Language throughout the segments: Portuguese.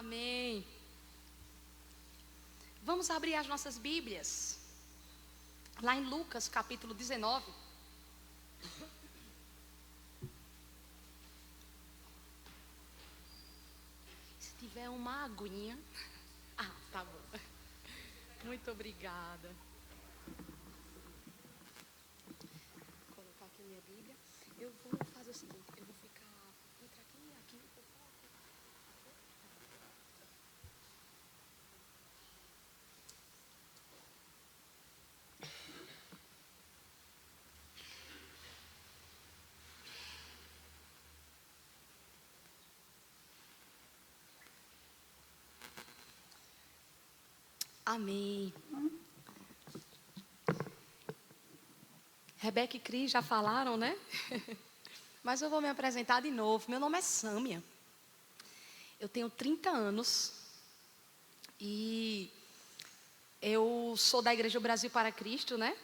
Amém. Vamos abrir as nossas Bíblias. Lá em Lucas, capítulo 19. Se tiver uma aguinha. Tá bom. Muito obrigada. Vou colocar aqui a minha Bíblia. Eu vou fazer o seguinte, eu vou ficar entre aqui e aqui. Amém. Rebeca e Cris já falaram, né? Mas eu vou me apresentar de novo. Meu nome é Sâmia. Eu tenho 30 anos. E eu sou da Igreja Brasil para Cristo, né?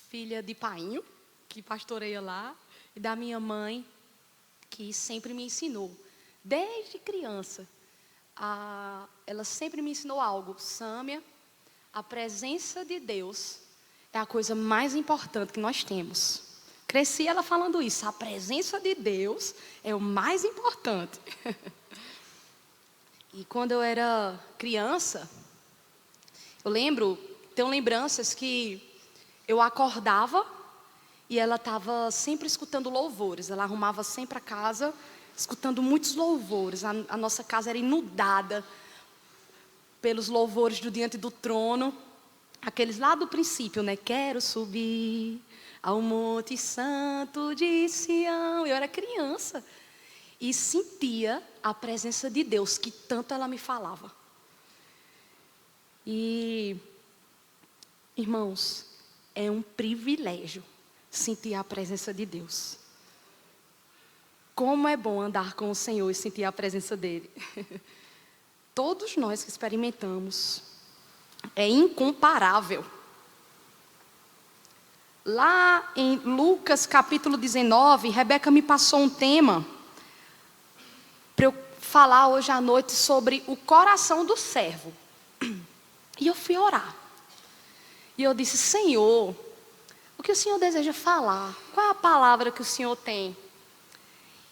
Filha de Painho, que pastoreia lá. E da minha mãe, que sempre me ensinou. Desde criança. Ela sempre me ensinou algo. Sâmia, a presença de Deus é a coisa mais importante que nós temos. Cresci ela falando isso. A presença de Deus é o mais importante. E quando eu era criança, tenho lembranças que eu acordava e ela estava sempre escutando louvores. Ela arrumava sempre a casa escutando muitos louvores. A nossa casa era inundada pelos louvores do Diante do Trono. Aqueles lá do princípio, né? Quero subir ao Monte Santo de Sião. Eu era criança e sentia a presença de Deus, que tanto ela me falava. E, irmãos, é um privilégio sentir a presença de Deus. Como é bom andar com o Senhor e sentir a presença dEle. Todos nós que experimentamos, é incomparável. Lá em Lucas capítulo 19, Rebeca me passou um tema para eu falar hoje à noite sobre o coração do servo. E eu fui orar. E eu disse: Senhor, o que o Senhor deseja falar? Qual é a palavra que o Senhor tem?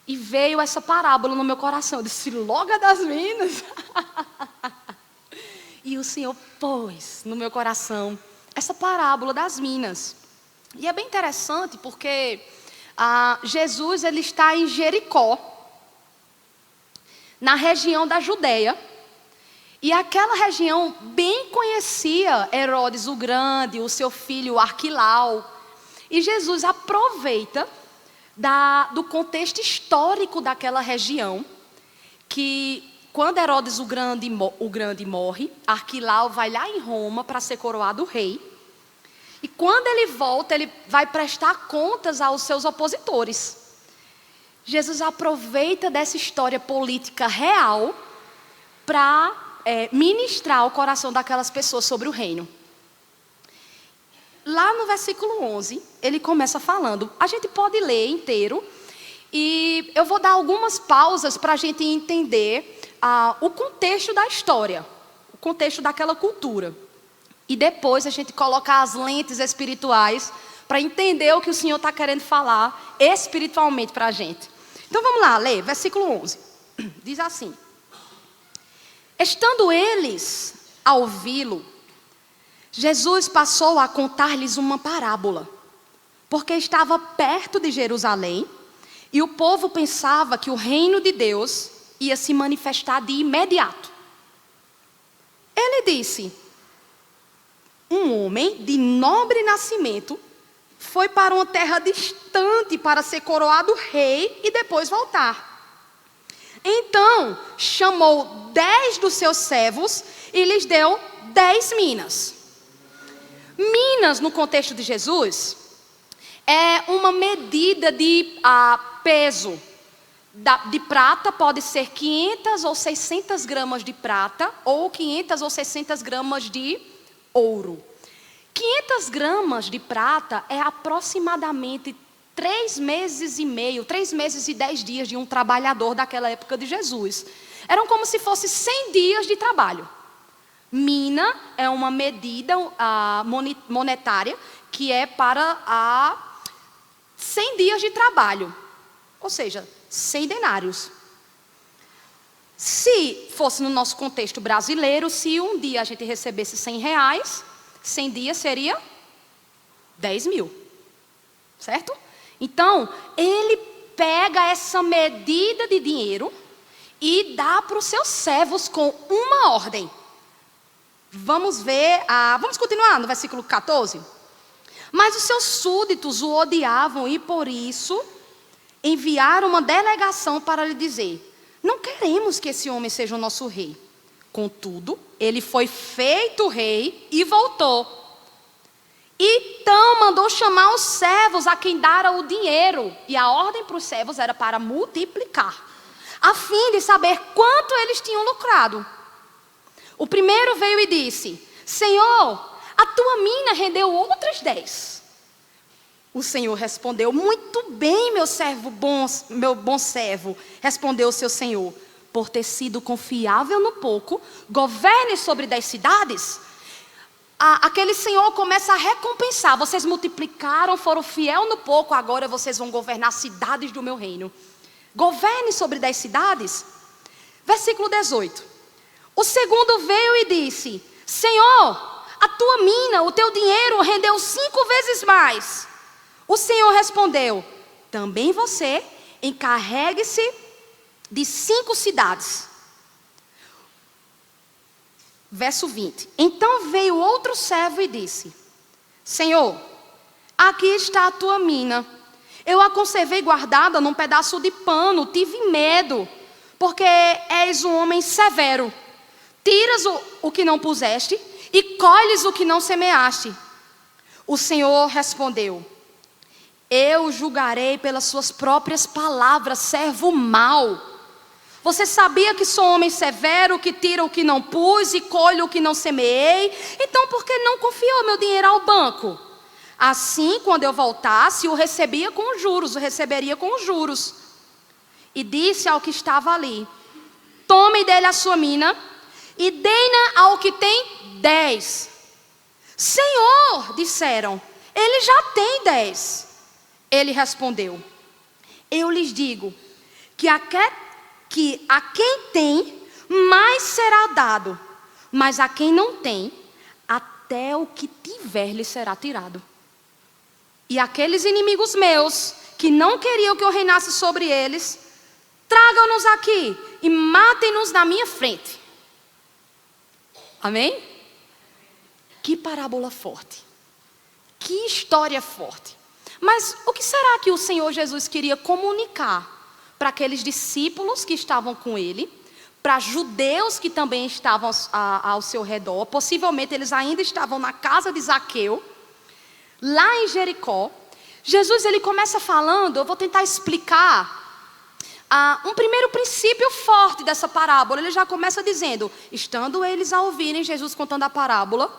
E veio essa parábola no meu coração. Eu disse: logo das minas. E o Senhor pôs no meu coração essa parábola das minas. E é bem interessante porque Jesus ele está em Jericó, na região da Judéia. E aquela região bem conhecia Herodes o Grande, o seu filho Arquilau. E Jesus aproveita do contexto histórico daquela região, que quando Herodes o Grande morre, Arquilau vai lá em Roma para ser coroado rei. E quando ele volta, ele vai prestar contas aos seus opositores. Jesus aproveita dessa história política real para ministrar ao coração daquelas pessoas sobre o reino. Lá no versículo 11, ele começa falando. A gente pode ler inteiro. E eu vou dar algumas pausas para a gente entender o contexto da história. O contexto daquela cultura. E depois a gente colocar as lentes espirituais para entender o que o Senhor está querendo falar espiritualmente para a gente. Então vamos lá, ler, versículo 11. Diz assim: Estando eles a ouvi-lo, Jesus passou a contar-lhes uma parábola, porque estava perto de Jerusalém, e o povo pensava que o reino de Deus ia se manifestar de imediato. Ele disse: um homem de nobre nascimento foi para uma terra distante para ser coroado rei e depois voltar. Então chamou 10 dos seus servos e lhes deu 10 minas. Minas, no contexto de Jesus, é uma medida de peso. De prata pode ser 500 ou 600 gramas de prata, ou 500 ou 600 gramas de ouro. 500 gramas de prata é aproximadamente 3 meses e meio, 3 meses e 10 dias de um trabalhador daquela época de Jesus. Eram como se fosse 100 dias de trabalho. Mina é uma medida monetária que é para 100 dias de trabalho. Ou seja, 100 denários. Se fosse no nosso contexto brasileiro, se um dia a gente recebesse R$100, 100 dias seria 10 mil. Certo? Então, ele pega essa medida de dinheiro e dá para os seus servos com uma ordem. Vamos continuar no versículo 14. Mas os seus súditos o odiavam e por isso enviaram uma delegação para lhe dizer: não queremos que esse homem seja o nosso rei. Contudo, ele foi feito rei e voltou. Então mandou chamar os servos a quem dara o dinheiro. E a ordem para os servos era para multiplicar, a fim de saber quanto eles tinham lucrado. O primeiro veio e disse: Senhor, a tua mina rendeu outras 10. O Senhor respondeu: muito bem, meu bom servo, respondeu o seu senhor. Por ter sido confiável no pouco, governe sobre 10 cidades. Aquele senhor começa a recompensar. Vocês multiplicaram, foram fiel no pouco, agora vocês vão governar cidades do meu reino. Governe sobre 10 cidades. Versículo 18. O segundo veio e disse: Senhor, a tua mina, o teu dinheiro rendeu 5 vezes mais. O Senhor respondeu: também você encarregue-se de 5 cidades. Verso 20. Então veio outro servo e disse: Senhor, aqui está a tua mina. Eu a conservei guardada num pedaço de pano. Tive medo, porque és um homem severo. Tiras o que não puseste e colhes o que não semeaste. O Senhor respondeu: eu julgarei pelas suas próprias palavras, servo mau. Você sabia que sou homem severo, que tira o que não pus e colhe o que não semeei? Então por que não confiou meu dinheiro ao banco? Assim, quando eu voltasse, o receberia com os juros. E disse ao que estava ali: tome dele a sua mina e dê-na ao que tem 10. Senhor, disseram, ele já tem 10. Ele respondeu: eu lhes digo que a quem tem, mais será dado, mas a quem não tem, até o que tiver lhe será tirado. E aqueles inimigos meus, que não queriam que eu reinasse sobre eles, tragam-nos aqui e matem-nos na minha frente. Amém? Que parábola forte. Que história forte. Mas o que será que o Senhor Jesus queria comunicar para aqueles discípulos que estavam com ele, para judeus que também estavam ao seu redor? Possivelmente eles ainda estavam na casa de Zaqueu, lá em Jericó. Jesus, ele começa falando, eu vou tentar explicar um primeiro princípio forte dessa parábola. Ele já começa dizendo: estando eles a ouvirem Jesus contando a parábola,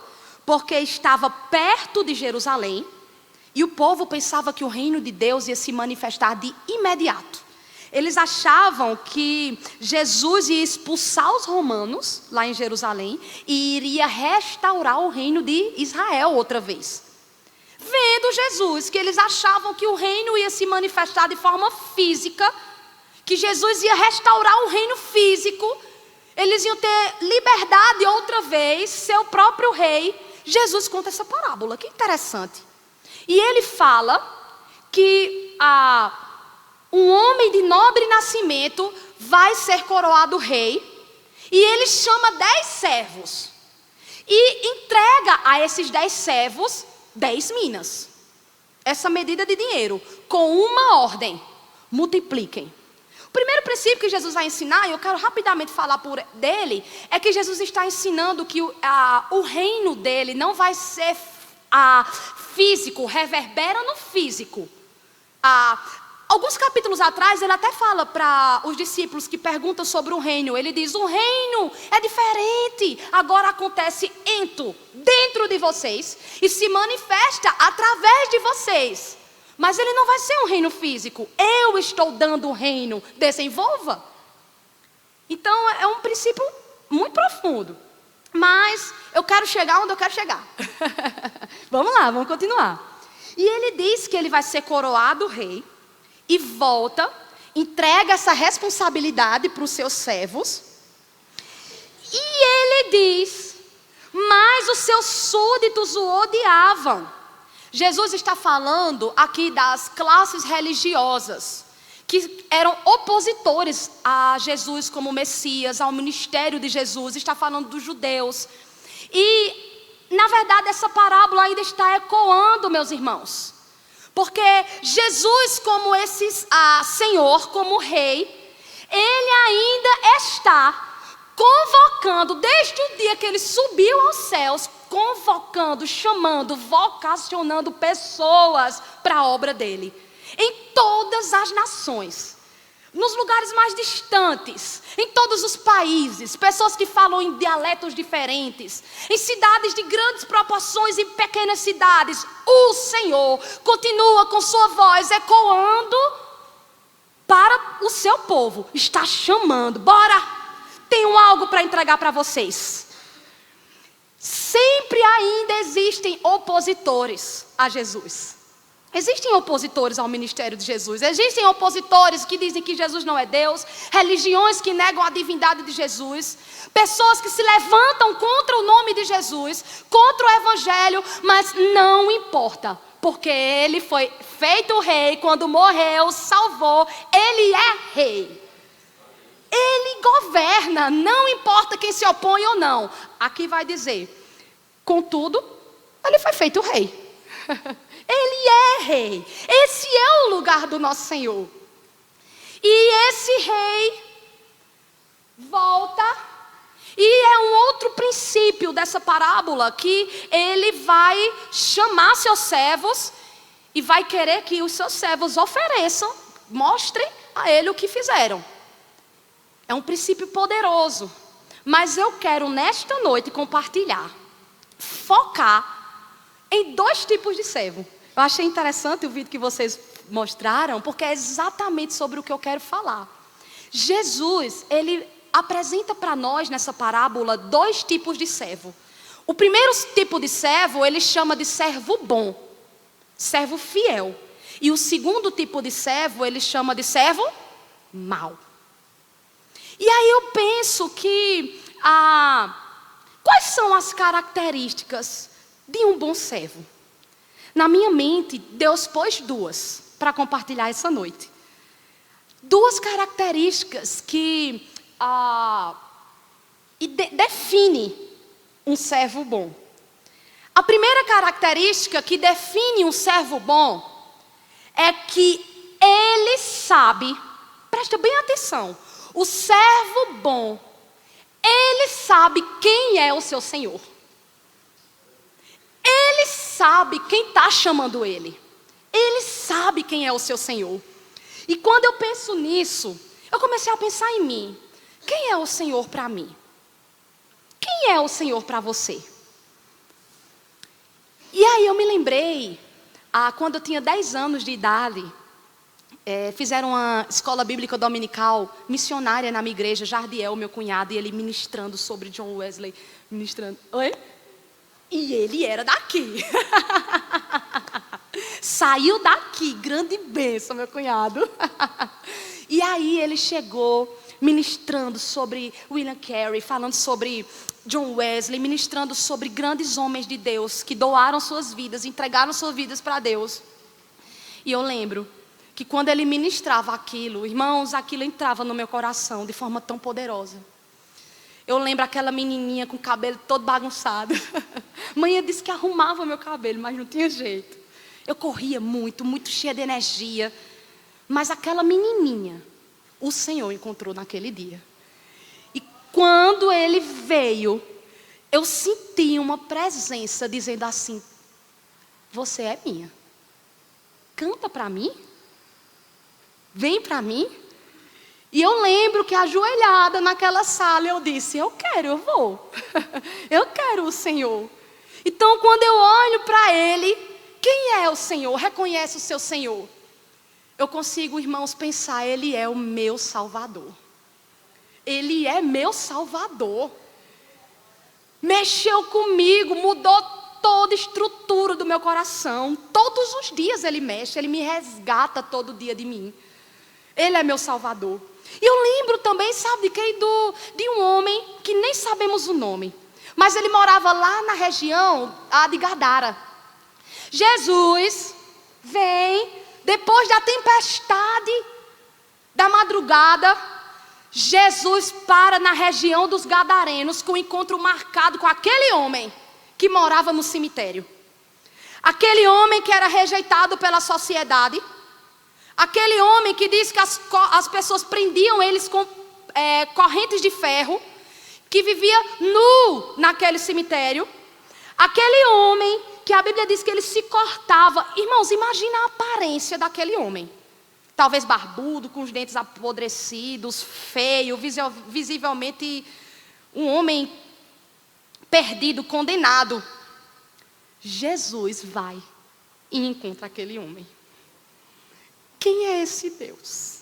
porque estava perto de Jerusalém, e o povo pensava que o reino de Deus ia se manifestar de imediato. Eles achavam que Jesus ia expulsar os romanos lá em Jerusalém e iria restaurar o reino de Israel outra vez. Vendo Jesus que eles achavam que o reino ia se manifestar de forma física, que Jesus ia restaurar o reino físico, eles iam ter liberdade outra vez, ser o próprio rei. Jesus conta essa parábola, que interessante. E ele fala que um homem de nobre nascimento vai ser coroado rei, e ele chama 10 servos e entrega a esses 10 servos 10 minas, essa medida de dinheiro, com uma ordem: multipliquem. O primeiro princípio que Jesus vai ensinar, e eu quero rapidamente falar dele, é que Jesus está ensinando que o reino dele não vai ser físico, reverbera no físico. Alguns capítulos atrás, ele até fala para os discípulos que perguntam sobre o reino. Ele diz: o reino é diferente, agora acontece dentro de vocês e se manifesta através de vocês. Mas ele não vai ser um reino físico. Eu estou dando um reino. Desenvolva. Então é um princípio muito profundo. Mas eu quero chegar onde eu quero chegar. Vamos lá, vamos continuar. E ele diz que ele vai ser coroado rei. E volta, entrega essa responsabilidade para os seus servos. E ele diz, mas os seus súditos o odiavam. Jesus está falando aqui das classes religiosas que eram opositores a Jesus como Messias, ao ministério de Jesus. Está falando dos judeus. E, na verdade, essa parábola ainda está ecoando, meus irmãos. Porque Jesus, como esse Senhor, como Rei, Ele ainda está convocando, desde o dia que Ele subiu aos céus, convocando, chamando, vocacionando pessoas para a obra dEle. Em todas as nações, nos lugares mais distantes, em todos os países, pessoas que falam em dialetos diferentes, em cidades de grandes proporções e pequenas cidades, o Senhor continua com sua voz ecoando para o seu povo, está chamando, bora, tenho algo para entregar para vocês. Sempre ainda existem opositores a Jesus. Existem opositores ao ministério de Jesus. Existem opositores que dizem que Jesus não é Deus. Religiões que negam a divindade de Jesus. Pessoas que se levantam contra o nome de Jesus, contra o evangelho. Mas não importa, porque Ele foi feito rei. Quando morreu, salvou. Ele é rei. Ele governa, não importa quem se opõe ou não. Aqui vai dizer, contudo, Ele foi feito rei. Ele é rei. Esse é o lugar do nosso Senhor. E esse rei volta. E é um outro princípio dessa parábola, que ele vai chamar seus servos e vai querer que os seus servos ofereçam, mostrem a ele o que fizeram. É um princípio poderoso. Mas eu quero nesta noite compartilhar, focar em 2 tipos de servo. Eu achei interessante o vídeo que vocês mostraram, porque é exatamente sobre o que eu quero falar. Jesus, ele apresenta para nós nessa parábola 2 tipos de servo. O primeiro tipo de servo, ele chama de servo bom, servo fiel. E o segundo tipo de servo, ele chama de servo mau. E aí eu penso que, quais são as características de um bom servo? Na minha mente, Deus pôs 2 para compartilhar essa noite. 2 características que definem um servo bom. A primeira característica que define um servo bom é que ele sabe, presta bem atenção, o servo bom, ele sabe quem é o seu Senhor. Ele sabe quem está chamando ele. Ele sabe quem é o seu Senhor. E quando eu penso nisso, eu comecei a pensar em mim. Quem é o Senhor para mim? Quem é o Senhor para você? E aí eu me lembrei, quando eu tinha 10 anos de idade, fizeram uma escola bíblica dominical missionária na minha igreja, Jardiel, meu cunhado, e ele ministrando sobre John Wesley, ministrando. Oi? E ele era daqui. Saiu daqui, grande bênção, meu cunhado. E aí ele chegou ministrando sobre William Carey, falando sobre John Wesley, ministrando sobre grandes homens de Deus que doaram suas vidas, entregaram suas vidas para Deus. E eu lembro que quando ele ministrava aquilo, irmãos, aquilo entrava no meu coração de forma tão poderosa. Eu lembro aquela menininha com o cabelo todo bagunçado. Mãe disse que arrumava meu cabelo, mas não tinha jeito. Eu corria muito, muito cheia de energia. Mas aquela menininha, o Senhor encontrou naquele dia. E quando ele veio, eu senti uma presença dizendo assim: você é minha. Canta para mim. Vem para mim. E eu lembro que ajoelhada naquela sala eu disse: eu quero, eu vou. Eu quero o Senhor. Então quando eu olho para Ele, Quem é o Senhor? Reconhece o seu Senhor. Eu consigo, irmãos, pensar, Ele é o meu Salvador. Ele é meu Salvador. Mexeu comigo, mudou toda a estrutura do meu coração. Todos os dias Ele mexe, Ele me resgata todo dia de mim. Ele é meu Salvador. E eu lembro também, sabe de quem? De um homem que nem sabemos o nome. Mas ele morava lá na região de Gadara. Jesus vem, depois da tempestade da madrugada, Jesus para na região dos Gadarenos com o encontro marcado com aquele homem que morava no cemitério. Aquele homem que era rejeitado pela sociedade. Aquele homem que diz que as pessoas prendiam eles com correntes de ferro, que vivia nu naquele cemitério. Aquele homem que a Bíblia diz que ele se cortava. Irmãos, imagina a aparência daquele homem. Talvez barbudo, com os dentes apodrecidos, feio, visivelmente um homem perdido, condenado. Jesus vai e encontra aquele homem. Quem é esse Deus?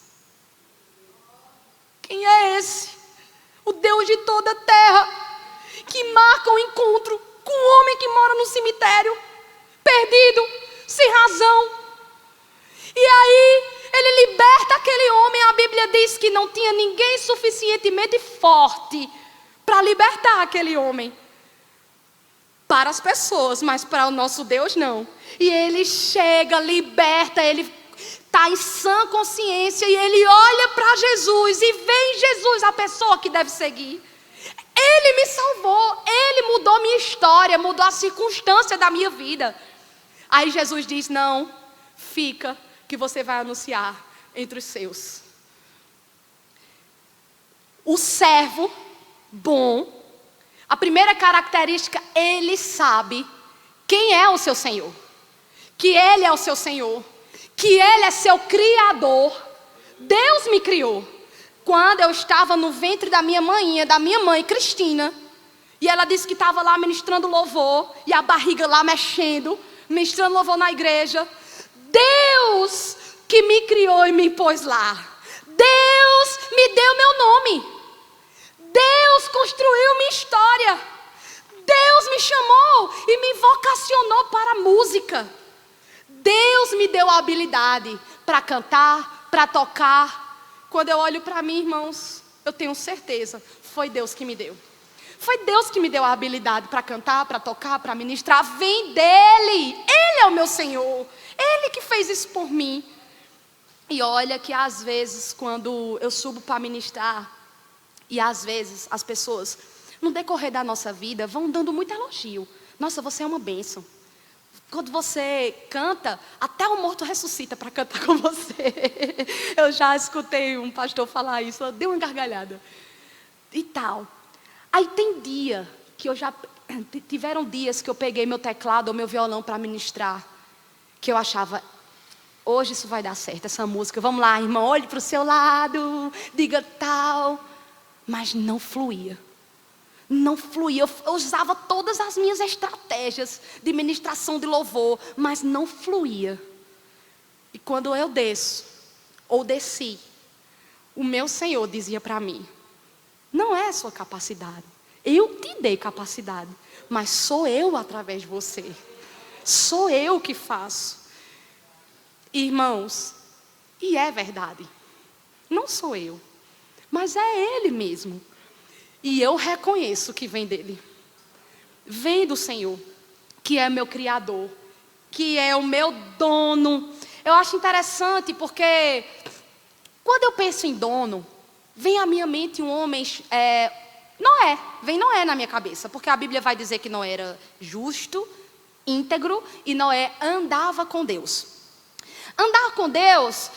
Quem é esse? O Deus de toda a terra, que marca o encontro com um homem que mora no cemitério, perdido, sem razão. E aí, ele liberta aquele homem. A Bíblia diz que não tinha ninguém suficientemente forte para libertar aquele homem. Para as pessoas, mas para o nosso Deus não. E ele chega, liberta, ele está em sã consciência e ele olha para Jesus e vê em Jesus a pessoa que deve seguir. Ele me salvou, Ele mudou minha história, mudou a circunstância da minha vida. Aí Jesus diz, não, fica que você vai anunciar entre os seus. O servo bom, a primeira característica, ele sabe quem é o seu Senhor. Que Ele é o seu Senhor. Que Ele é seu Criador. Deus me criou. Quando eu estava no ventre da minha mãe Cristina, e ela disse que estava lá ministrando louvor, e a barriga lá mexendo, ministrando louvor na igreja. Deus que me criou e me pôs lá. Deus me deu meu nome. Deus construiu minha história. Deus me chamou e me vocacionou para a música. Deus me deu a habilidade para cantar, para tocar. Quando eu olho para mim, irmãos, eu tenho certeza, foi Deus que me deu. Foi Deus que me deu a habilidade para cantar, para tocar, para ministrar. Vem dEle. Ele é o meu Senhor. Ele que fez isso por mim. E olha que às vezes, quando eu subo para ministrar, e às vezes as pessoas, no decorrer da nossa vida, vão dando muito elogio. Nossa, você é uma bênção. Quando você canta, até o morto ressuscita para cantar com você. Eu já escutei um pastor falar isso, eu dei uma gargalhada. E tal. Aí tem dia que tiveram dias que eu peguei meu teclado ou meu violão para ministrar, que eu achava, hoje isso vai dar certo, essa música. Vamos lá, irmão, olhe para o seu lado, diga tal. Mas não fluía. Não fluía, eu usava todas as minhas estratégias de ministração de louvor, mas não fluía. E quando eu desci, o meu Senhor dizia para mim, não é a sua capacidade, eu te dei capacidade, mas sou eu através de você, sou eu que faço. Irmãos, e é verdade, não sou eu, mas é Ele mesmo. E eu reconheço que vem dEle. Vem do Senhor, que é meu Criador, que é o meu dono. Eu acho interessante porque quando eu penso em dono, vem à minha mente um homem, Noé. Vem Noé na minha cabeça, porque a Bíblia vai dizer que Noé era justo, íntegro, e Noé andava com Deus. Andar com Deus,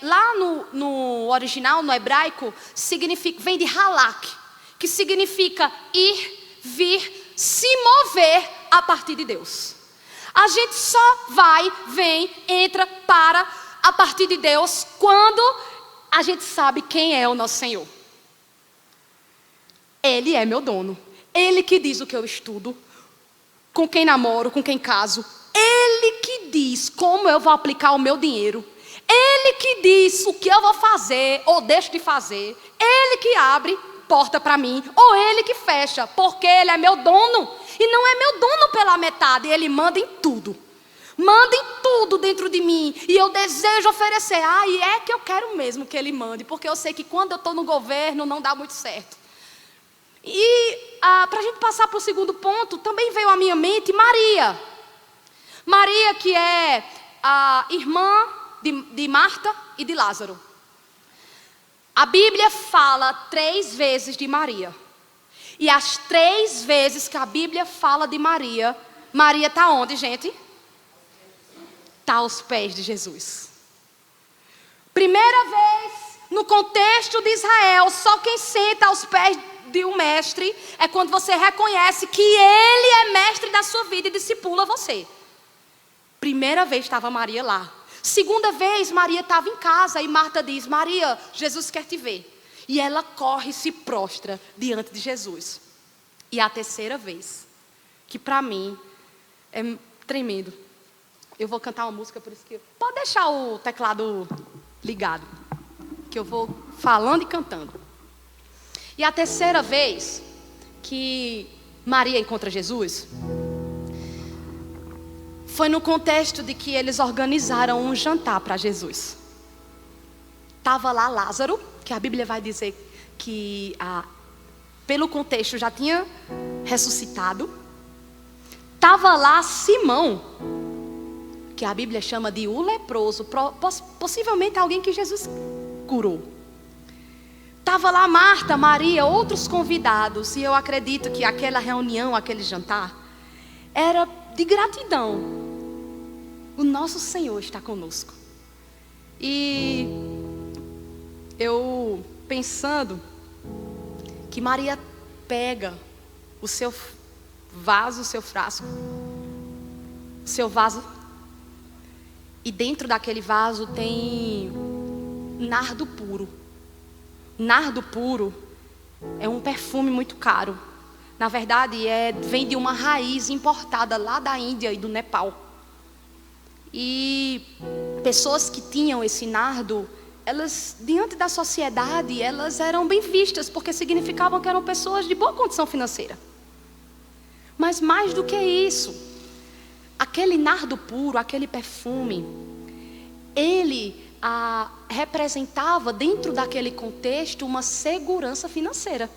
lá no original, no hebraico, significa, vem de halak, que significa ir, vir, se mover a partir de Deus. A gente só vai, vem, entra, para a partir de Deus quando a gente sabe quem é o nosso Senhor. Ele é meu dono. Ele que diz o que eu estudo, com quem namoro, com quem caso. Ele que diz como eu vou aplicar o meu dinheiro. Ele que diz o que eu vou fazer ou deixo de fazer. Ele que abre porta para mim, ou ele que fecha, porque ele é meu dono. E não é meu dono pela metade, ele manda em tudo. Manda em tudo dentro de mim. E eu desejo oferecer. E é que eu quero mesmo que ele mande, porque eu sei que quando eu estou no governo não dá muito certo. E para a gente passar para o segundo ponto, também veio à minha mente Maria. Maria, que é a irmã de Marta e de Lázaro. A Bíblia fala 3 vezes de Maria. E as 3 vezes que a Bíblia fala de Maria, Maria está onde, gente? Está aos pés de Jesus. Primeira vez, no contexto de Israel, só quem senta aos pés de um mestre é quando você reconhece que ele é mestre da sua vida e discipula você. Primeira vez estava Maria lá. Segunda vez, Maria estava em casa e Marta diz: Maria, Jesus quer te ver. E ela corre e se prostra diante de Jesus. E a terceira vez, que para mim é tremendo. Eu vou cantar uma música, por isso que... Pode deixar o teclado ligado, que eu vou falando e cantando. E a terceira vez que Maria encontra Jesus foi no contexto de que eles organizaram um jantar para Jesus. Estava lá Lázaro, que a Bíblia vai dizer que, pelo contexto, já tinha ressuscitado. Estava lá Simão, que a Bíblia chama de o leproso, possivelmente alguém que Jesus curou. Estava lá Marta, Maria, outros convidados, e eu acredito que aquela reunião, aquele jantar, era de gratidão. O nosso Senhor está conosco. E eu pensando que Maria pega o seu vaso, o seu frasco, o seu vaso, e dentro daquele vaso tem nardo puro. Nardo puro é um perfume muito caro. Na verdade, vem de uma raiz importada lá da Índia e do Nepal. E pessoas que tinham esse nardo, elas, diante da sociedade, elas eram bem vistas, porque significavam que eram pessoas de boa condição financeira. Mas mais do que isso, aquele nardo puro, aquele perfume, ele representava dentro daquele contexto uma segurança financeira.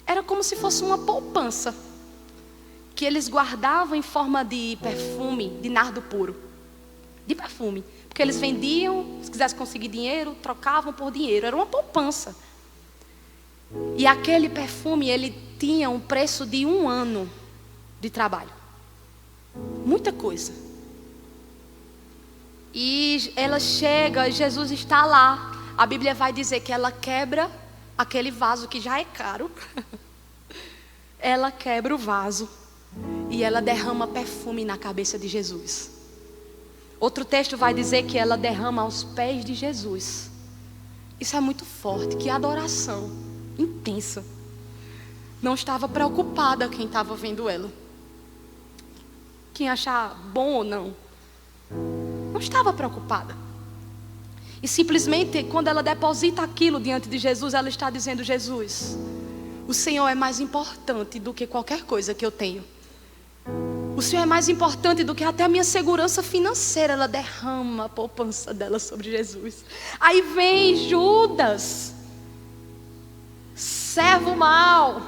Era como se fosse uma poupança que eles guardavam em forma de perfume, de nardo puro, de perfume, porque eles vendiam, se quisessem conseguir dinheiro, trocavam por dinheiro. Era uma poupança. E aquele perfume, ele tinha um preço de 1 ano de trabalho. Muita coisa. E ela chega, e Jesus está lá. A Bíblia vai dizer que ela quebra aquele vaso que já é caro. Ela quebra o vaso e ela derrama perfume na cabeça de Jesus. Outro texto vai dizer que ela derrama aos pés de Jesus. Isso é muito forte. Que adoração intensa. Não estava preocupada quem estava vendo ela, quem achar bom ou não. Não estava preocupada. E simplesmente quando ela deposita aquilo diante de Jesus, ela está dizendo: Jesus, o Senhor é mais importante do que qualquer coisa que eu tenho. O Senhor é mais importante do que até a minha segurança financeira. Ela derrama a poupança dela sobre Jesus. Aí vem Judas, servo mau,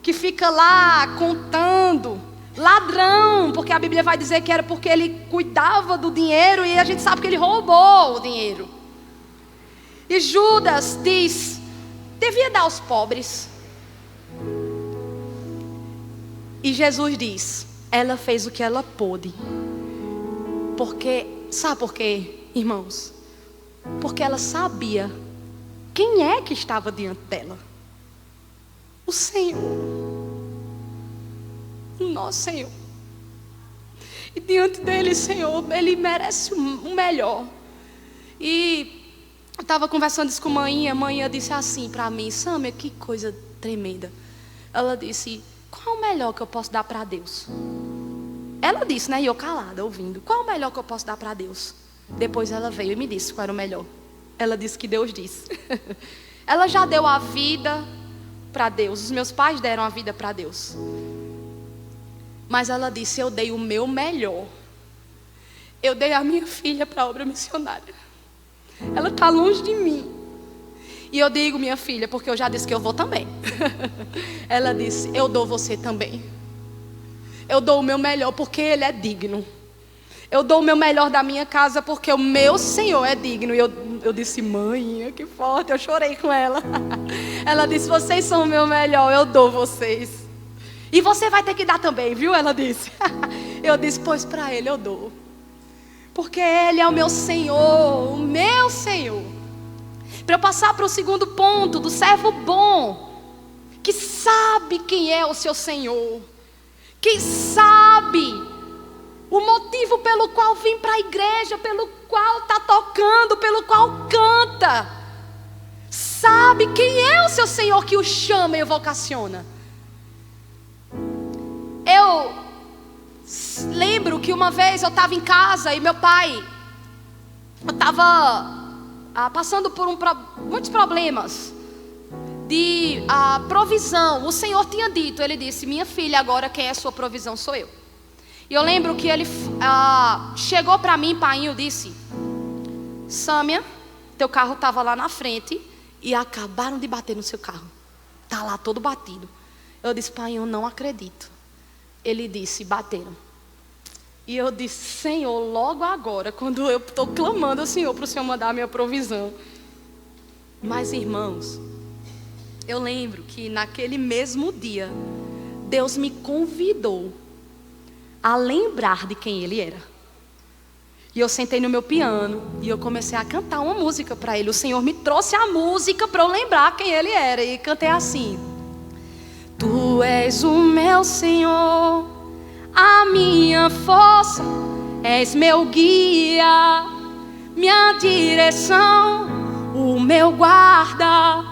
que fica lá contando, ladrão, porque a Bíblia vai dizer que era porque ele cuidava do dinheiro, e a gente sabe que ele roubou o dinheiro. E Judas diz: devia dar aos pobres. E Jesus diz: ela fez o que ela pôde. Porque, sabe por quê, irmãos? Porque ela sabia quem é que estava diante dela. O Senhor, o nosso Senhor. E diante dele, Senhor, ele merece o melhor. E eu estava conversando isso com a mãe disse assim para mim: Sâmia, que coisa tremenda. Ela disse: qual é o melhor que eu posso dar para Deus? ela disse, né? E eu calada, ouvindo. Qual é o melhor que eu posso dar para Deus? Depois ela veio e me disse qual era o melhor. Ela disse que Deus disse. Ela já deu a vida para Deus. Os meus pais deram a vida para Deus. Mas ela disse, eu dei o meu melhor. Eu dei a minha filha para a obra missionária. Ela está longe de mim. E eu digo, minha filha, porque eu já disse que eu vou também. Ela disse, eu dou você também. Eu dou o meu melhor porque Ele é digno. Eu dou o meu melhor da minha casa porque o meu Senhor é digno. E eu disse, mãe, que forte. Eu chorei com ela. Ela disse, vocês são o meu melhor, eu dou vocês. E você vai ter que dar também, viu? Ela disse. Eu disse, pois para Ele eu dou. Porque Ele é o meu Senhor, o meu Senhor. Para eu passar para o segundo ponto, do servo bom, que sabe quem é o seu Senhor. Que sabe o motivo pelo qual vem para a igreja, pelo qual está tocando, pelo qual canta. Sabe quem é o seu Senhor que o chama e o vocaciona. Eu lembro que uma vez eu estava em casa e meu pai, eu estava passando por muitos problemas de provisão. O Senhor tinha dito, Ele disse, minha filha, agora quem é sua provisão sou eu. E eu lembro que Ele chegou para mim, painho, disse, Sâmia, teu carro estava lá na frente e acabaram de bater no seu carro. Está lá todo batido. Eu disse, painho, não acredito. Ele disse, bateram. E eu disse, Senhor, logo agora, quando eu estou clamando ao Senhor para o Senhor mandar a minha provisão. Mas irmãos, eu lembro que naquele mesmo dia, Deus me convidou a lembrar de quem Ele era. E eu sentei no meu piano e eu comecei a cantar uma música para Ele. O Senhor me trouxe a música para eu lembrar quem Ele era. E cantei assim: Tu és o meu Senhor, a minha força, és meu guia, minha direção, o meu guarda,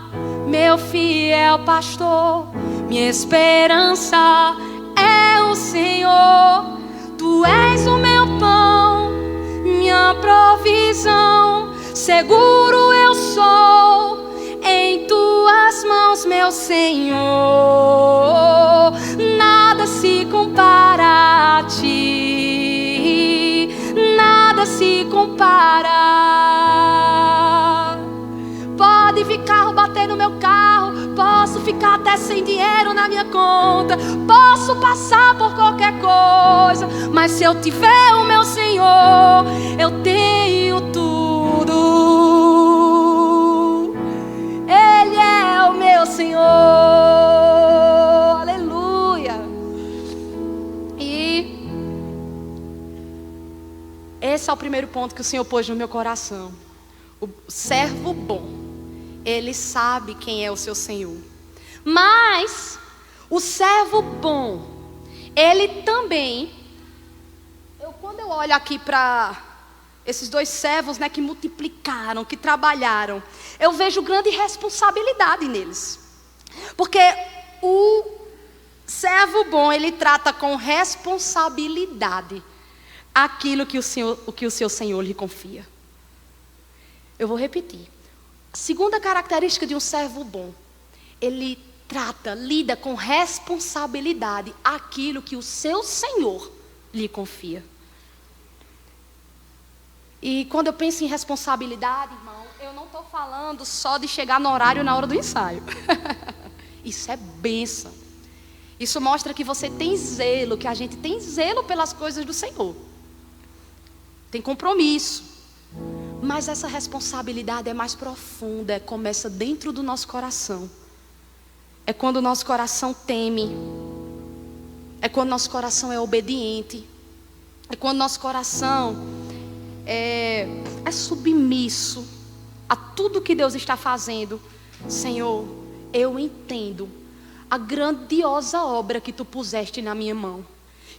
meu fiel pastor, minha esperança é o Senhor. Tu és o meu pão, minha provisão, seguro eu sou em tuas mãos, meu Senhor. Nada se compara a ti, nada se compara. Pode vir carro bater no meu carro, posso ficar até sem dinheiro na minha conta, posso passar por qualquer coisa, mas se eu tiver o meu Senhor, eu tenho tudo. Ele é o meu Senhor. Aleluia. E esse é o primeiro ponto que o Senhor pôs no meu coração. O servo bom, ele sabe quem é o seu Senhor. Mas o servo bom, ele também, quando eu olho aqui para esses dois servos, né, que multiplicaram, que trabalharam, eu vejo grande responsabilidade neles. Porque o servo bom, ele trata com responsabilidade aquilo que o seu Senhor lhe confia. Eu vou repetir. A segunda característica de um servo bom, ele lida com responsabilidade aquilo que o seu Senhor lhe confia. E quando eu penso em responsabilidade, irmão, eu não estou falando só de chegar no horário na hora do ensaio. Isso é bênção. Isso mostra que você tem zelo, que a gente tem zelo pelas coisas do Senhor. Tem compromisso. Mas essa responsabilidade é mais profunda, começa dentro do nosso coração. É quando o nosso coração teme. É quando o nosso coração é obediente. É quando o nosso coração é submisso a tudo que Deus está fazendo. Senhor, eu entendo a grandiosa obra que Tu puseste na minha mão.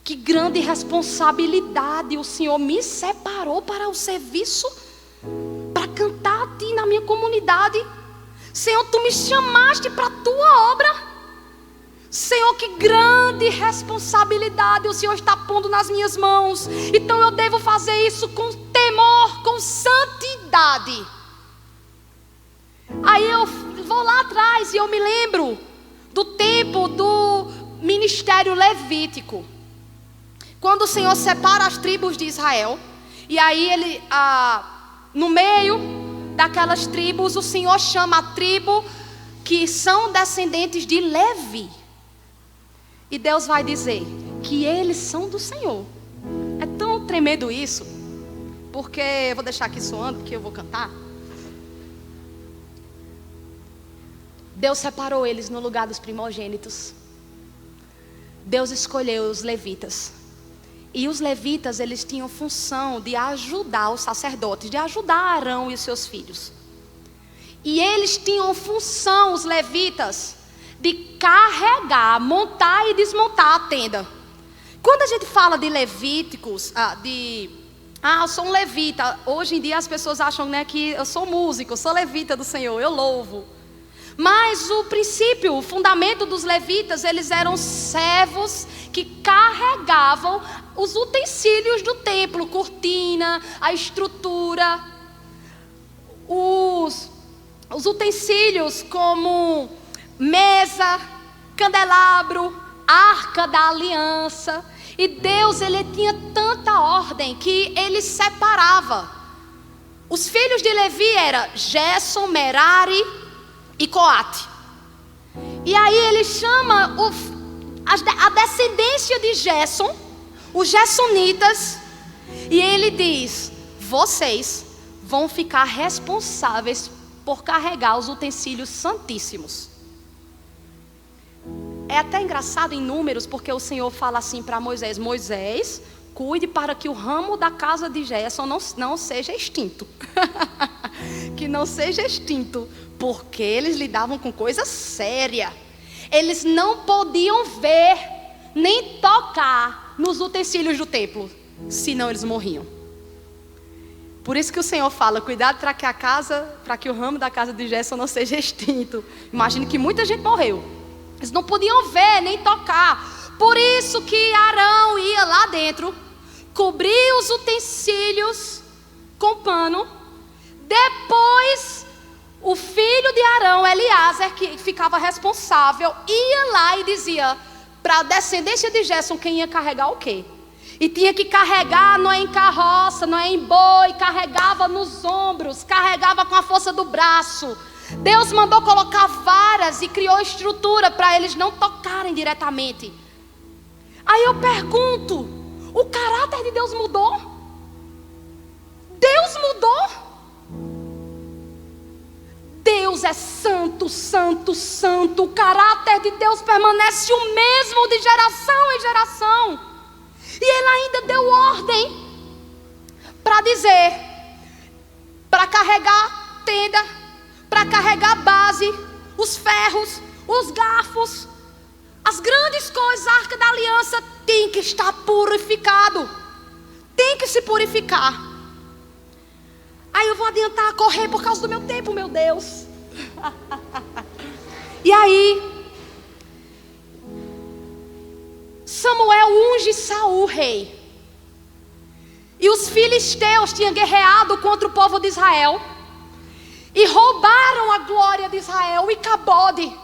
Que grande responsabilidade o Senhor me separou para o serviço, para cantar a Ti na minha comunidade. Senhor, Tu me chamaste para a Tua obra. Senhor, que grande responsabilidade o Senhor está pondo nas minhas mãos. Então eu devo fazer isso com temor, com santidade. Aí eu vou lá atrás e eu me lembro do tempo do ministério levítico, quando o Senhor separa as tribos de Israel. E aí ele, no meio daquelas tribos, o Senhor chama a tribo que são descendentes de Levi. E Deus vai dizer que eles são do Senhor. É tão tremendo isso, porque eu vou deixar aqui soando, porque eu vou cantar. Deus separou eles no lugar dos primogênitos. Deus escolheu os levitas. E os levitas, eles tinham função de ajudar os sacerdotes, de ajudar Arão e os seus filhos. E eles tinham função, os levitas, de carregar, montar e desmontar a tenda. Quando a gente fala de levíticos, eu sou um levita. Hoje em dia as pessoas acham, né, que eu sou músico, eu sou levita do Senhor, eu louvo. Mas o princípio, o fundamento dos levitas, eles eram servos que carregavam os utensílios do templo, cortina, a estrutura, os utensílios como mesa, candelabro, arca da aliança. E Deus, ele tinha tanta ordem que ele separava. Os filhos de Levi eram Gerson, Merari e Coate. E aí ele chama a descendência de Gerson, os gersonitas, e ele diz: vocês vão ficar responsáveis por carregar os utensílios santíssimos. É até engraçado em Números, porque o Senhor fala assim para Moisés: Moisés, cuide para que o ramo da casa de Gerson não seja extinto. Que não seja extinto, porque eles lidavam com coisa séria. Eles não podiam ver nem tocar nos utensílios do templo, senão eles morriam. Por isso que o Senhor fala: cuidado para que o ramo da casa de Gerson não seja extinto. Imagine que muita gente morreu. Eles não podiam ver nem tocar. Por isso que Arão ia lá dentro, cobria os utensílios com pano. Depois, o filho de Arão, Eliazer, que ficava responsável, ia lá e dizia para a descendência de Gerson quem ia carregar o quê. E tinha que carregar, não é em carroça, não é em boi, carregava nos ombros, carregava com a força do braço. Deus mandou colocar varas e criou estrutura para eles não tocarem diretamente. Aí eu pergunto: o caráter de Deus mudou? Deus mudou? Deus é santo, santo, santo. O caráter de Deus permanece o mesmo de geração em geração. E Ele ainda deu ordem para dizer, para carregar tenda, para carregar a base, os ferros, os garfos, as grandes coisas, a arca da aliança tem que estar purificado, tem que se purificar. Aí eu vou adiantar a correr por causa do meu tempo, meu Deus. E aí Samuel unge Saul rei. E os filisteus tinham guerreado contra o povo de Israel e roubaram a glória de Israel. E Cabode,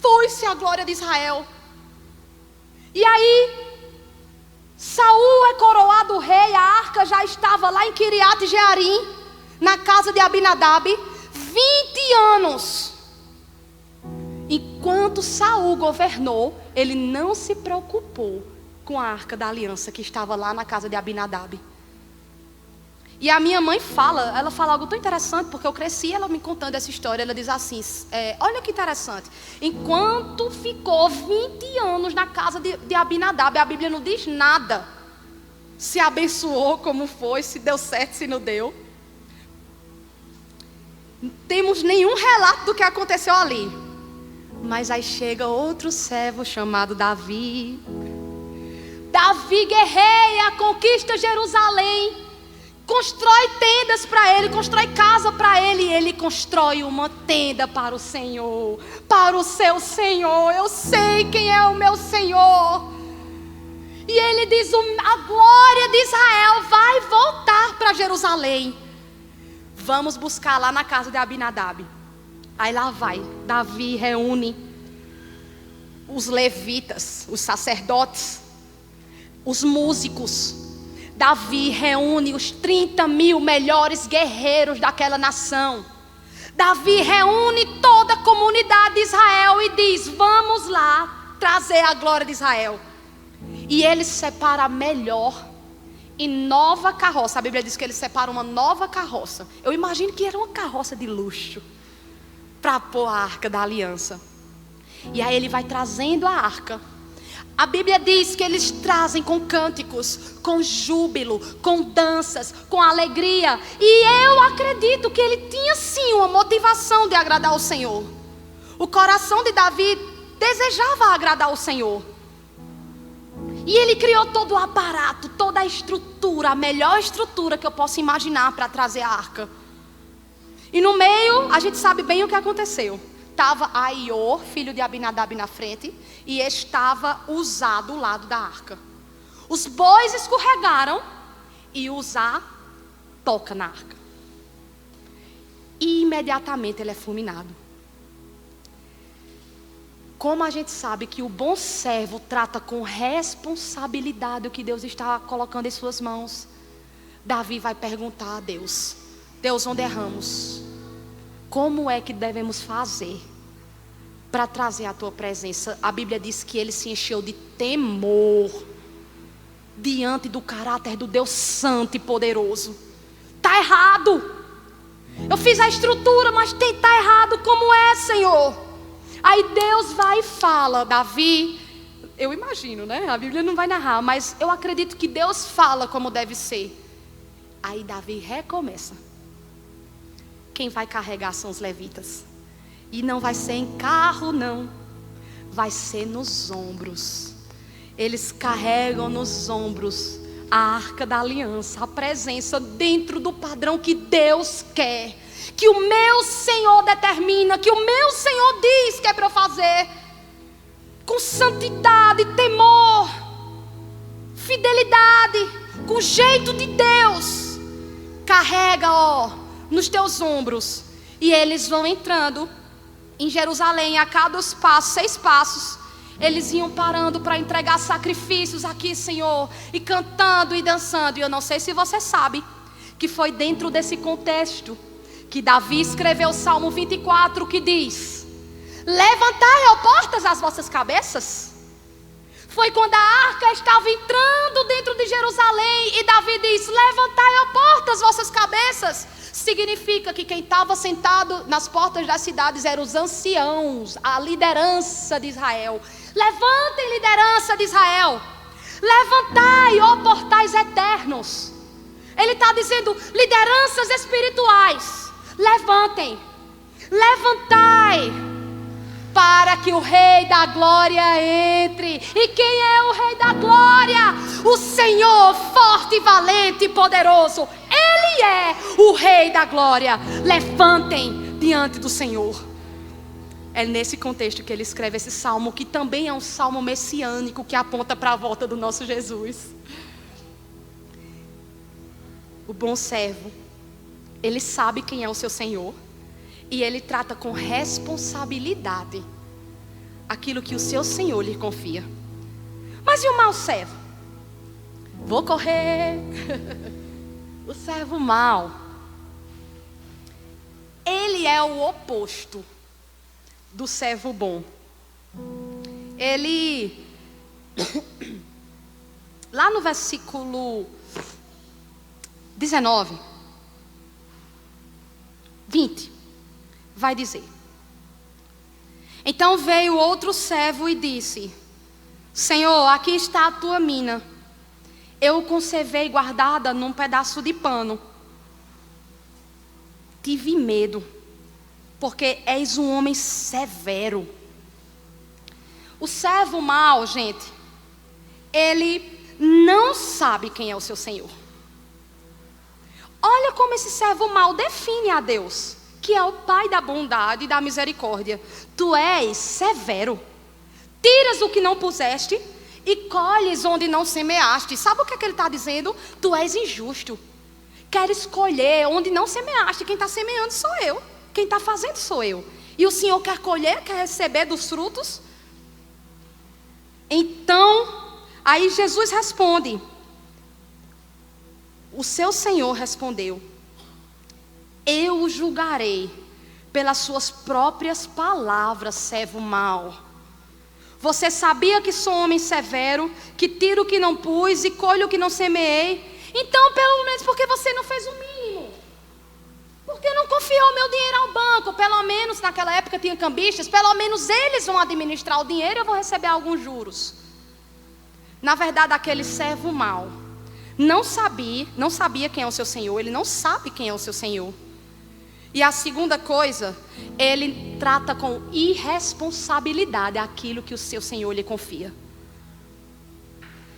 foi-se a glória de Israel. E aí Saul é coroado rei. A arca já estava lá em Kiriat Jearim, na casa de Abinadab, 20 anos. Enquanto Saul governou, ele não se preocupou com a arca da aliança que estava lá na casa de Abinadab. E a minha mãe ela fala algo tão interessante, porque eu cresci ela me contando essa história. Ela diz assim, olha que interessante: enquanto ficou 20 anos na casa de Abinadab, a Bíblia não diz nada se abençoou, como foi, se deu certo, se não deu. Não temos nenhum relato do que aconteceu ali. Mas aí chega outro servo chamado Davi. Davi guerreia, conquista Jerusalém, constrói tendas para ele, constrói casa para ele, e ele constrói uma tenda para o Senhor, para o seu Senhor. Eu sei quem é o meu Senhor. E ele diz: a glória de Israel vai voltar para Jerusalém. Vamos buscar lá na casa de Abinadab. Aí lá vai, Davi reúne os levitas, os sacerdotes, os músicos. Davi reúne os 30.000 melhores guerreiros daquela nação. Davi reúne toda a comunidade de Israel e diz: vamos lá trazer a glória de Israel. E ele separa a melhor e nova carroça. A Bíblia diz que ele separa uma nova carroça. Eu imagino que era uma carroça de luxo para pôr a arca da aliança. E aí ele vai trazendo a arca. A Bíblia diz que eles trazem com cânticos, com júbilo, com danças, com alegria. E eu acredito que ele tinha sim uma motivação de agradar ao Senhor. O coração de Davi desejava agradar ao Senhor. E ele criou todo o aparato, toda a estrutura, a melhor estrutura que eu posso imaginar para trazer a arca. E no meio, a gente sabe bem o que aconteceu. Estava Aiô, filho de Abinadab, na frente, e estava Uzá do lado da arca. Os bois escorregaram e Uzá toca na arca. E imediatamente ele é fulminado. Como a gente sabe que o bom servo trata com responsabilidade o que Deus está colocando em suas mãos, Davi vai perguntar a Deus: Deus, onde erramos? Como é que devemos fazer para trazer a tua presença? A Bíblia diz que ele se encheu de temor diante do caráter do Deus santo e poderoso. Está errado. Eu fiz a estrutura, mas está errado. Como é, Senhor? Aí Deus vai e fala: Davi, eu imagino, né? A Bíblia não vai narrar, mas eu acredito que Deus fala como deve ser. Aí Davi recomeça. Quem vai carregar são os levitas. E não vai ser em carro, não. Vai ser nos ombros. Eles carregam nos ombros a arca da aliança, a presença dentro do padrão que Deus quer, que o meu Senhor determina, que o meu Senhor diz que é para eu fazer. Com santidade, temor, fidelidade, com o jeito de Deus. Carrega, nos teus ombros. E eles vão entrando em Jerusalém. A cada 6 passos, eles iam parando para entregar sacrifícios aqui, Senhor, e cantando e dançando. E eu não sei se você sabe que foi dentro desse contexto que Davi escreveu o Salmo 24, que diz: levantai, ó portas, as vossas cabeças. Foi quando a arca estava entrando dentro de Jerusalém, e Davi diz: levantai, ó portas, as vossas cabeças. Significa que quem estava sentado nas portas das cidades eram os anciãos, a liderança de Israel. Levantem, liderança de Israel. Levantai, ó portais eternos. Ele está dizendo: lideranças espirituais, levantem, levantai, para que o Rei da Glória entre. E quem é o Rei da Glória? O Senhor forte, valente e poderoso. Ele é o Rei da Glória. Levantem diante do Senhor. É nesse contexto que ele escreve esse salmo, que também é um salmo messiânico, que aponta para a volta do nosso Jesus. O bom servo, ele sabe quem é o seu Senhor, e ele trata com responsabilidade aquilo que o seu Senhor lhe confia. Mas e o mau servo? Vou correr. O servo mau, ele é o oposto do servo bom. Ele, lá no versículo 19, 20, vai dizer: então veio outro servo e disse: Senhor, aqui está a tua mina. Eu conservei guardada num pedaço de pano. Tive medo, porque és um homem severo. O servo mau, gente, ele não sabe quem é o seu Senhor. Olha como esse servo mau define a Deus, que é o Pai da bondade e da misericórdia. Tu és severo, tiras o que não puseste e colhes onde não semeaste. Sabe o que é que ele está dizendo? Tu és injusto. Quer escolher onde não semeaste. Quem está semeando sou eu. Quem está fazendo sou eu. E o Senhor quer colher, quer receber dos frutos. Então, aí Jesus responde. O seu Senhor respondeu: eu o julgarei pelas suas próprias palavras, servo mau. Você sabia que sou homem severo, que tiro o que não pus e colho o que não semeei? Então, pelo menos porque você não fez o mínimo. Porque não confiou meu dinheiro ao banco. Pelo menos naquela época tinha cambistas. Pelo menos eles vão administrar o dinheiro e eu vou receber alguns juros. Na verdade, aquele servo mau não sabia quem é o seu Senhor. Ele não sabe quem é o seu Senhor. E a segunda coisa, ele trata com irresponsabilidade aquilo que o seu Senhor lhe confia.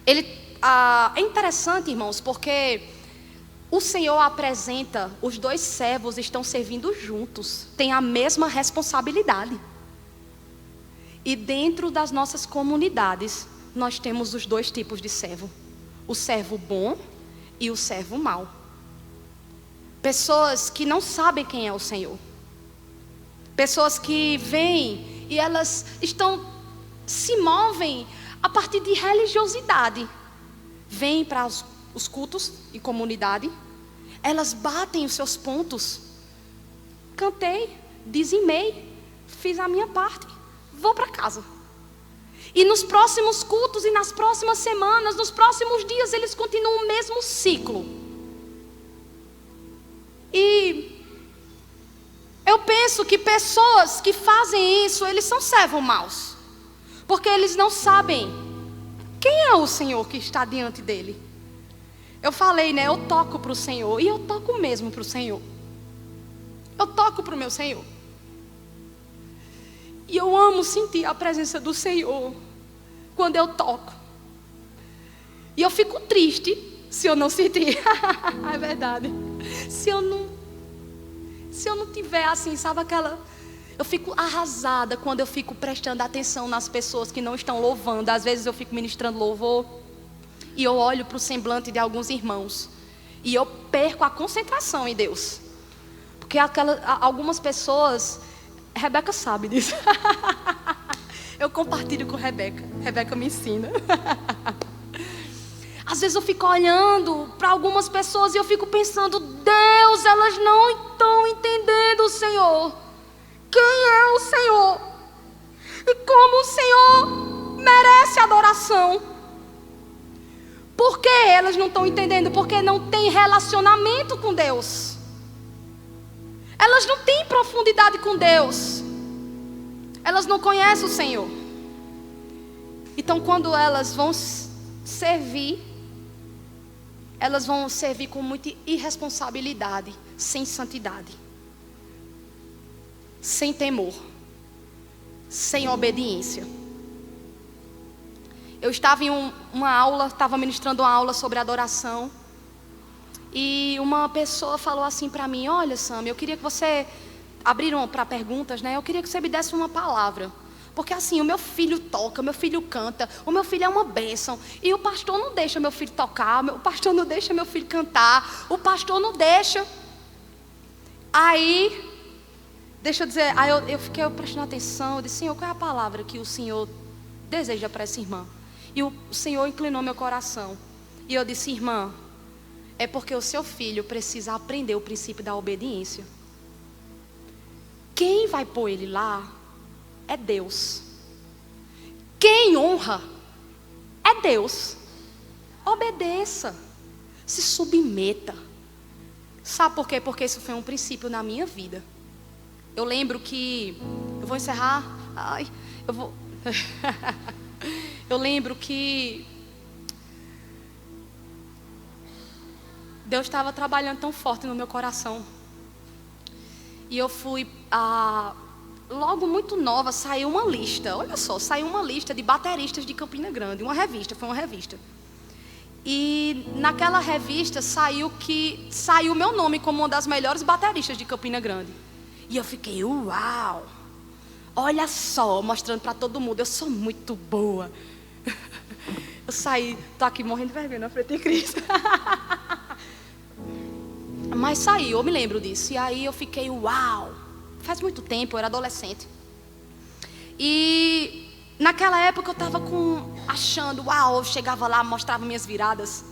É interessante, irmãos, porque o Senhor apresenta, os dois servos estão servindo juntos, têm a mesma responsabilidade. E dentro das nossas comunidades, nós temos os dois tipos de servo: o servo bom e o servo mau. Pessoas que não sabem quem é o Senhor. Pessoas que vêm e elas se movem a partir de religiosidade. Vêm para os cultos e comunidade. Elas batem os seus pontos. Cantei, dizimei, fiz a minha parte, vou para casa. E nos próximos cultos e nas próximas semanas, nos próximos dias, eles continuam o mesmo ciclo. E eu penso que pessoas que fazem isso, eles são servos maus. Porque eles não sabem quem é o Senhor que está diante dele. Eu falei, né? Eu toco para o Senhor. E eu toco mesmo para o Senhor. Eu toco para o meu Senhor. E eu amo sentir a presença do Senhor quando eu toco. E eu fico triste se eu não sentir. É verdade. Se eu não tiver assim, sabe aquela... Eu fico arrasada quando eu fico prestando atenção nas pessoas que não estão louvando. Às vezes eu fico ministrando louvor e eu olho para o semblante de alguns irmãos e eu perco a concentração em Deus. Porque algumas pessoas... Rebeca sabe disso. Eu compartilho com Rebeca. Rebeca me ensina. Às vezes eu fico olhando para algumas pessoas e eu fico pensando: Deus, elas não estão entendendo o Senhor. Quem é o Senhor? E como o Senhor merece adoração. Por que elas não estão entendendo? Porque não tem relacionamento com Deus. Elas não têm profundidade com Deus. Elas não conhecem o Senhor. Então quando elas vão servir, elas vão servir com muita irresponsabilidade, sem santidade, sem temor, sem obediência. Eu estava em uma aula, estava ministrando uma aula sobre adoração. E uma pessoa falou assim para mim: olha, Sam, eu queria que você... Abriram para perguntas, né? Eu queria que você me desse uma palavra. Porque assim, o meu filho toca, o meu filho canta, o meu filho é uma bênção. E o pastor não deixa meu filho tocar, o pastor não deixa meu filho cantar, o pastor não deixa. Aí, deixa eu dizer, aí eu fiquei prestando atenção, eu disse: Senhor, qual é a palavra que o Senhor deseja para essa irmã? E o Senhor inclinou meu coração. E eu disse: irmã, é porque o seu filho precisa aprender o princípio da obediência. Quem vai pôr ele lá é Deus. Quem honra é Deus. Obedeça, se submeta. Sabe por quê? Porque isso foi um princípio na minha vida. Eu lembro que... Eu vou encerrar. Eu lembro que Deus estava trabalhando tão forte no meu coração. E eu fui... logo muito nova, saiu uma lista. Olha só, saiu uma lista de bateristas de Campina Grande. Uma revista, foi uma revista. E naquela revista saiu meu nome como uma das melhores bateristas de Campina Grande. E eu fiquei, uau! Olha só, mostrando para todo mundo, eu sou muito boa. Eu saí, tô aqui morrendo de vergonha na frente de Cristo. Mas saí, eu me lembro disso. E aí eu fiquei, uau! Faz muito tempo, eu era adolescente. E naquela época eu estava achando, uau, eu chegava lá, mostrava minhas viradas.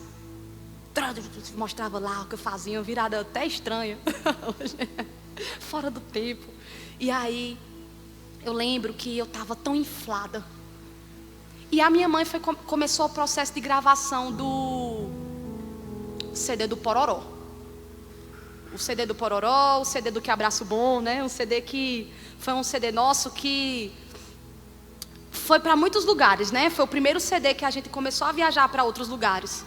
Mostrava lá o que eu fazia, uma virada até estranha. Fora do tempo. E aí, eu lembro que eu estava tão inflada. E a minha mãe começou o processo de gravação do CD do Pororó. O CD do Pororó, o CD do Que Abraço Bom, né? Um CD que foi um CD nosso que foi para muitos lugares, né? Foi o primeiro CD que a gente começou a viajar para outros lugares.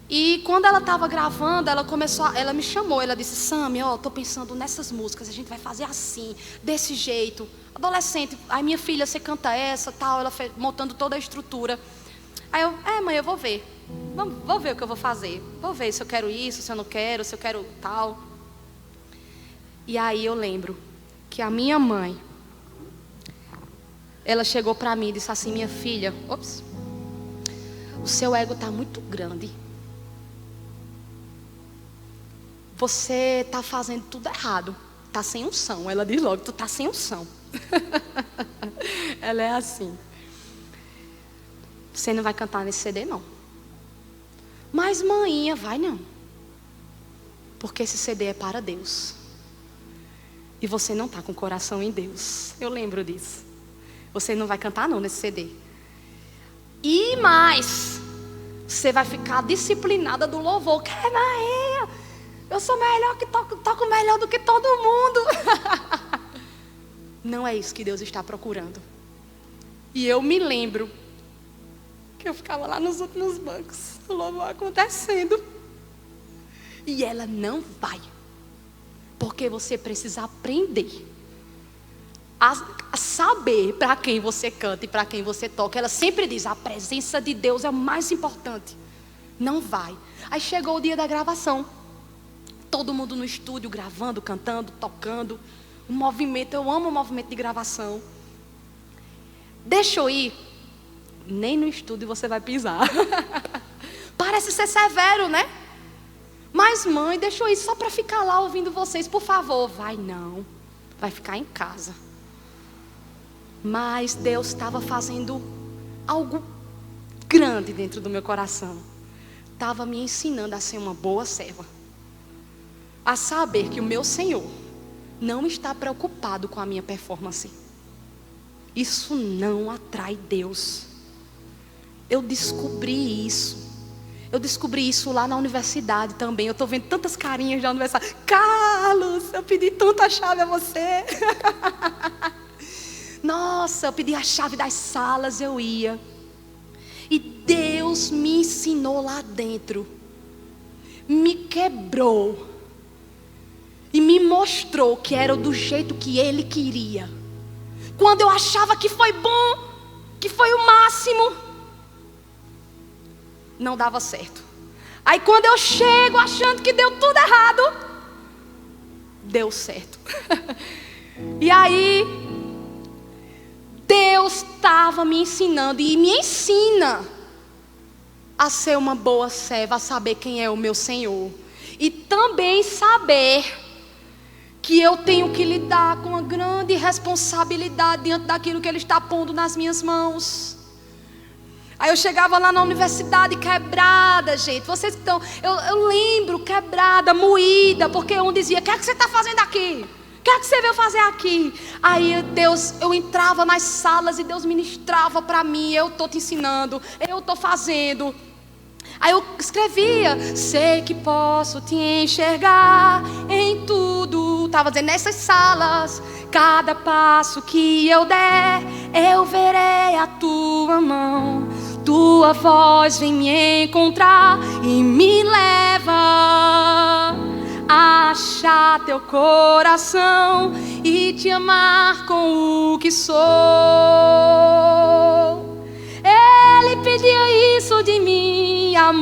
E quando ela estava gravando, ela me chamou, ela disse, Sami, ó, tô pensando nessas músicas, a gente vai fazer assim, desse jeito. Adolescente, aí minha filha, você canta essa, tal, ela montando toda a estrutura. Aí eu, mãe, eu vou ver. Vou ver o que eu vou fazer. Vou ver se eu quero isso, se eu não quero, se eu quero tal. E aí eu lembro que a minha mãe, ela chegou para mim e disse assim, minha filha, o seu ego está muito grande. Você está fazendo tudo errado. Está sem unção. Ela diz logo, tu está sem unção. Ela é assim. Você não vai cantar nesse CD não. Mas maninha, vai não. Porque esse CD é para Deus. E você não está com o coração em Deus. Eu lembro disso. Você não vai cantar não nesse CD. E mais, você vai ficar disciplinada do louvor. Que Maria, eu sou melhor que toco melhor do que todo mundo. Não é isso que Deus está procurando. E eu me lembro que eu ficava lá nos últimos bancos, o louvor acontecendo. E ela não vai. Porque você precisa aprender a saber para quem você canta e para quem você toca. Ela sempre diz, a presença de Deus é o mais importante. Não vai. Aí chegou o dia da gravação. Todo mundo no estúdio gravando, cantando, tocando. O movimento, eu amo o movimento de gravação. Deixa eu ir. Nem no estúdio você vai pisar. Parece ser severo, né? Mas mãe, deixa eu ir só para ficar lá ouvindo vocês, por favor. Vai não, vai ficar em casa. Mas Deus estava fazendo algo grande dentro do meu coração. Estava me ensinando a ser uma boa serva. A saber que o meu Senhor não está preocupado com a minha performance. Isso não atrai Deus. Eu descobri isso. Eu descobri isso lá na universidade também. Eu estou vendo tantas carinhas da universidade. Carlos, eu pedi tanta chave a você. Nossa, eu pedi a chave das salas, eu ia. E Deus me ensinou lá dentro. Me quebrou. E me mostrou que era do jeito que Ele queria. Quando eu achava que foi bom, que foi o máximo, não dava certo. Aí quando eu chego achando que deu tudo errado, deu certo. E aí Deus estava me ensinando e me ensina a ser uma boa serva, a saber quem é o meu Senhor. E também saber que eu tenho que lidar com uma grande responsabilidade diante daquilo que Ele está pondo nas minhas mãos. Aí eu chegava lá na universidade quebrada, gente. Vocês estão, eu lembro, quebrada, moída, porque um dizia, o que é que você está fazendo aqui? O que é que você veio fazer aqui? Aí Deus, eu entrava nas salas e Deus ministrava para mim. Eu estou te ensinando, eu estou fazendo. Aí eu escrevia, sei que posso te enxergar em tudo. Estava dizendo, nessas salas, cada passo que eu der, eu verei a tua mão. Tua voz vem me encontrar e me leva a achar teu coração e te amar com o que sou. Ele pedia isso de mim, amor.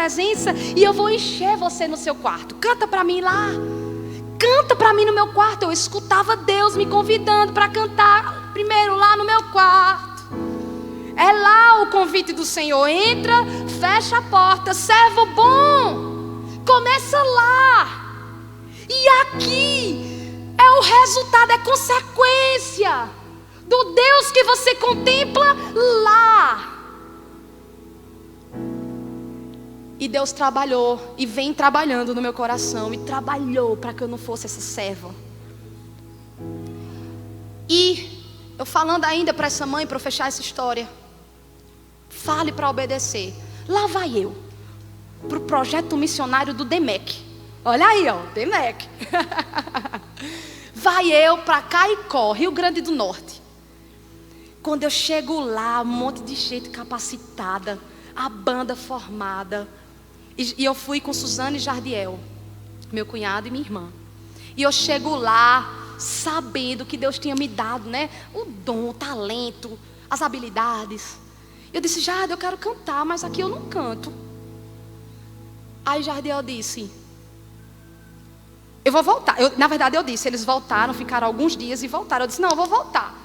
presença e eu vou encher você no seu quarto. Canta para mim lá. Canta para mim no meu quarto. Eu escutava Deus me convidando para cantar primeiro lá no meu quarto. É lá o convite do Senhor. Entra, fecha a porta, servo bom. Começa lá. E aqui é o resultado, é consequência do Deus que você contempla lá. E Deus trabalhou e vem trabalhando no meu coração. E trabalhou para que eu não fosse essa serva. E eu falando ainda para essa mãe, para fechar essa história. Fale para obedecer. Lá vai eu para o projeto missionário do DEMEC. Olha aí, ó, DEMEC. Vai eu para Caicó, Rio Grande do Norte. Quando eu chego lá, um monte de gente capacitada, a banda formada. E eu fui com Suzane e Jardiel, meu cunhado e minha irmã. E eu chego lá, sabendo que Deus tinha me dado, né, o dom, o talento, as habilidades. Eu disse, Jardiel, eu quero cantar, mas aqui eu não canto. Aí Jardiel disse, eu vou voltar. Na verdade eu disse, eles voltaram, ficaram alguns dias e voltaram. Eu disse, não, eu vou voltar.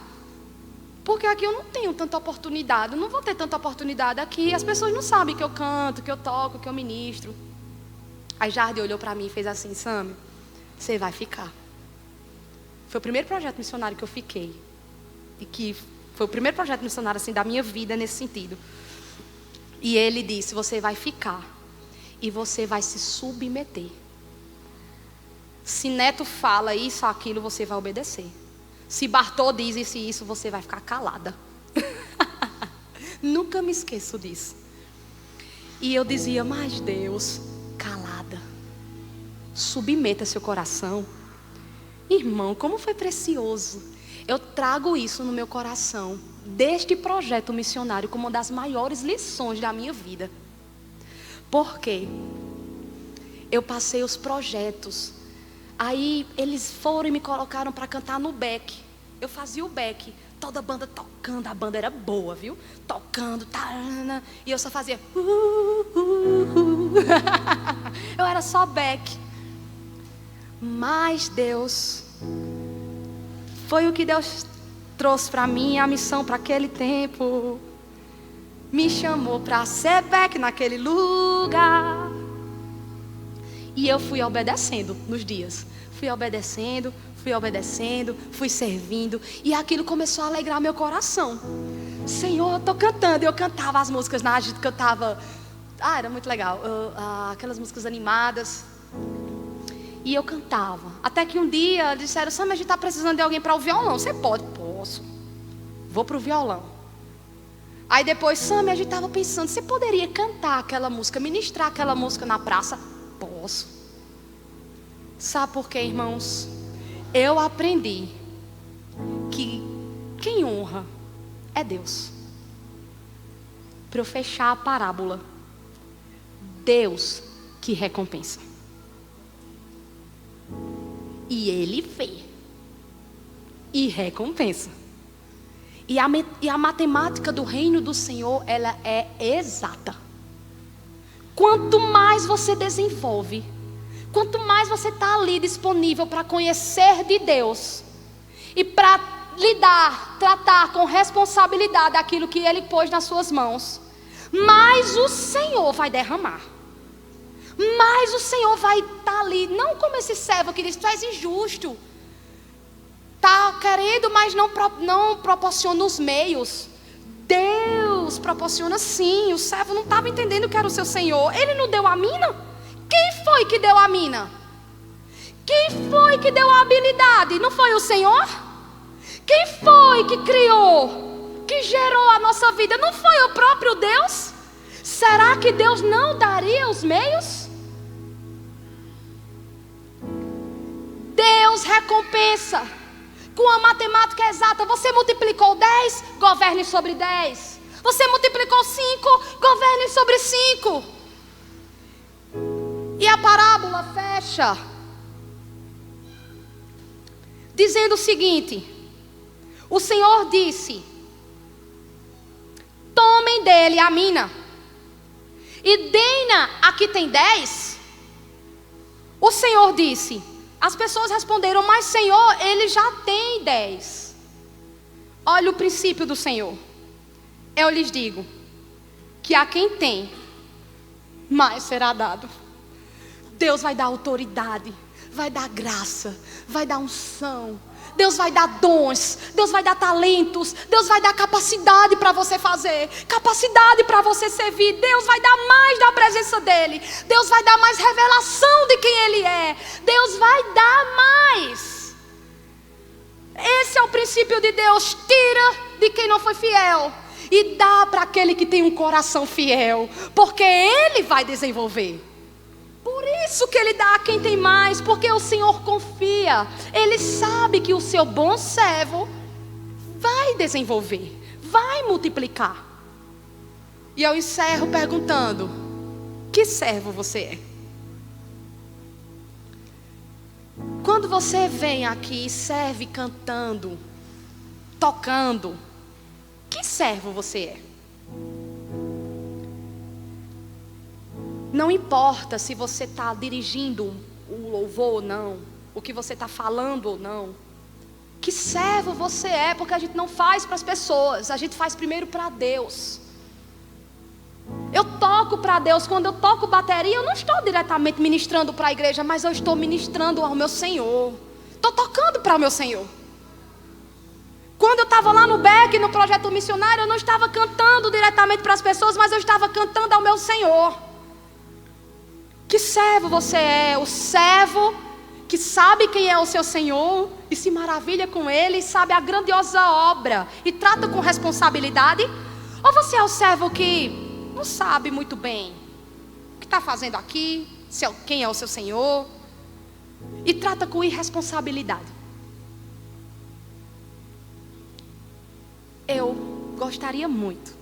Porque aqui eu não tenho tanta oportunidade, eu não vou ter tanta oportunidade aqui. As pessoas não sabem que eu canto, que eu toco, que eu ministro. Aí Jardiel olhou para mim e fez assim, Sami, você vai ficar. Foi o primeiro projeto missionário que eu fiquei. E que foi o primeiro projeto missionário assim, da minha vida nesse sentido. E ele disse, você vai ficar. E você vai se submeter. Se Neto fala isso ou aquilo, você vai obedecer. Se Bartô diz isso e isso, você vai ficar calada. Nunca me esqueço disso. E eu dizia, mas Deus, calada. Submeta seu coração. Irmão, como foi precioso. Eu trago isso no meu coração, deste projeto missionário, como uma das maiores lições da minha vida. Porque eu passei os projetos. Aí eles foram e me colocaram para cantar no back. Eu fazia o back, toda a banda tocando, a banda era boa, viu? Tocando, tarana, e eu só fazia Eu era só back. Mas Deus, foi o que Deus trouxe para mim, a missão para aquele tempo. Me chamou para ser back naquele lugar. E eu fui obedecendo nos dias. Fui obedecendo, fui servindo. E aquilo começou a alegrar meu coração. Senhor, eu estou cantando. Eu cantava as músicas na agita que eu estava. Era muito legal. Aquelas músicas animadas. E eu cantava. Até que um dia disseram, Sam, a gente está precisando de alguém para o violão. Você pode? Posso. Vou para o violão. Aí depois, Sam, a gente estava pensando, você poderia cantar aquela música, ministrar aquela música na praça? Posso. Sabe por quê, irmãos? Eu aprendi que quem honra é Deus. Para eu fechar a parábola, Deus que recompensa. E Ele vê e recompensa. E a matemática do reino do Senhor, ela é exata. Quanto mais você desenvolve, quanto mais você está ali disponível para conhecer de Deus e para tratar com responsabilidade aquilo que Ele pôs nas suas mãos, mais o Senhor vai derramar. Mais o Senhor vai estar ali, não como esse servo que diz, tu és injusto. Está querendo, mas não proporciona os meios. Deus proporciona sim. O servo não estava entendendo que era o seu Senhor. Ele não deu a mina? Quem foi que deu a mina? Quem foi que deu a habilidade? Não foi o Senhor? Quem foi que criou, que gerou a nossa vida? Não foi o próprio Deus? Será que Deus não daria os meios? Deus recompensa. Com a matemática exata, você multiplicou 10, governe sobre 10. Você multiplicou 5, governe sobre 5. E a parábola fecha dizendo o seguinte: o Senhor disse, tomem dele a mina E Dina, aqui tem 10. O Senhor disse. As pessoas responderam: mas Senhor, ele já tem 10. Olha o princípio do Senhor. Eu lhes digo que a quem tem, mais será dado. Deus vai dar autoridade, vai dar graça, vai dar unção. Deus vai dar dons, Deus vai dar talentos, Deus vai dar capacidade para você fazer, capacidade para você servir. Deus vai dar mais da presença dEle, Deus vai dar mais revelação de quem Ele é, Deus vai dar mais. Esse é o princípio de Deus. Tira de quem não foi fiel e dá para aquele que tem um coração fiel, porque Ele vai desenvolver. Por isso que Ele dá a quem tem mais, porque o Senhor confia. Ele sabe que o seu bom servo vai desenvolver, vai multiplicar. E eu encerro perguntando: que servo você é? Quando você vem aqui e serve cantando, tocando, que servo você é? Não importa se você está dirigindo o louvor ou não, o que você está falando ou não. Que servo você é, porque a gente não faz para as pessoas, a gente faz primeiro para Deus. Eu toco para Deus. Quando eu toco bateria, eu não estou diretamente ministrando para a igreja, mas eu estou ministrando ao meu Senhor. Estou tocando para o meu Senhor. Quando eu estava lá no BEC, no projeto missionário, eu não estava cantando diretamente para as pessoas, mas eu estava cantando ao meu Senhor. Que servo você é? O servo que sabe quem é o seu Senhor e se maravilha com Ele, e sabe a grandiosa obra e trata com responsabilidade? Ou você é o servo que não sabe muito bem o que está fazendo aqui, quem é o seu Senhor, e trata com irresponsabilidade? Eu gostaria muito,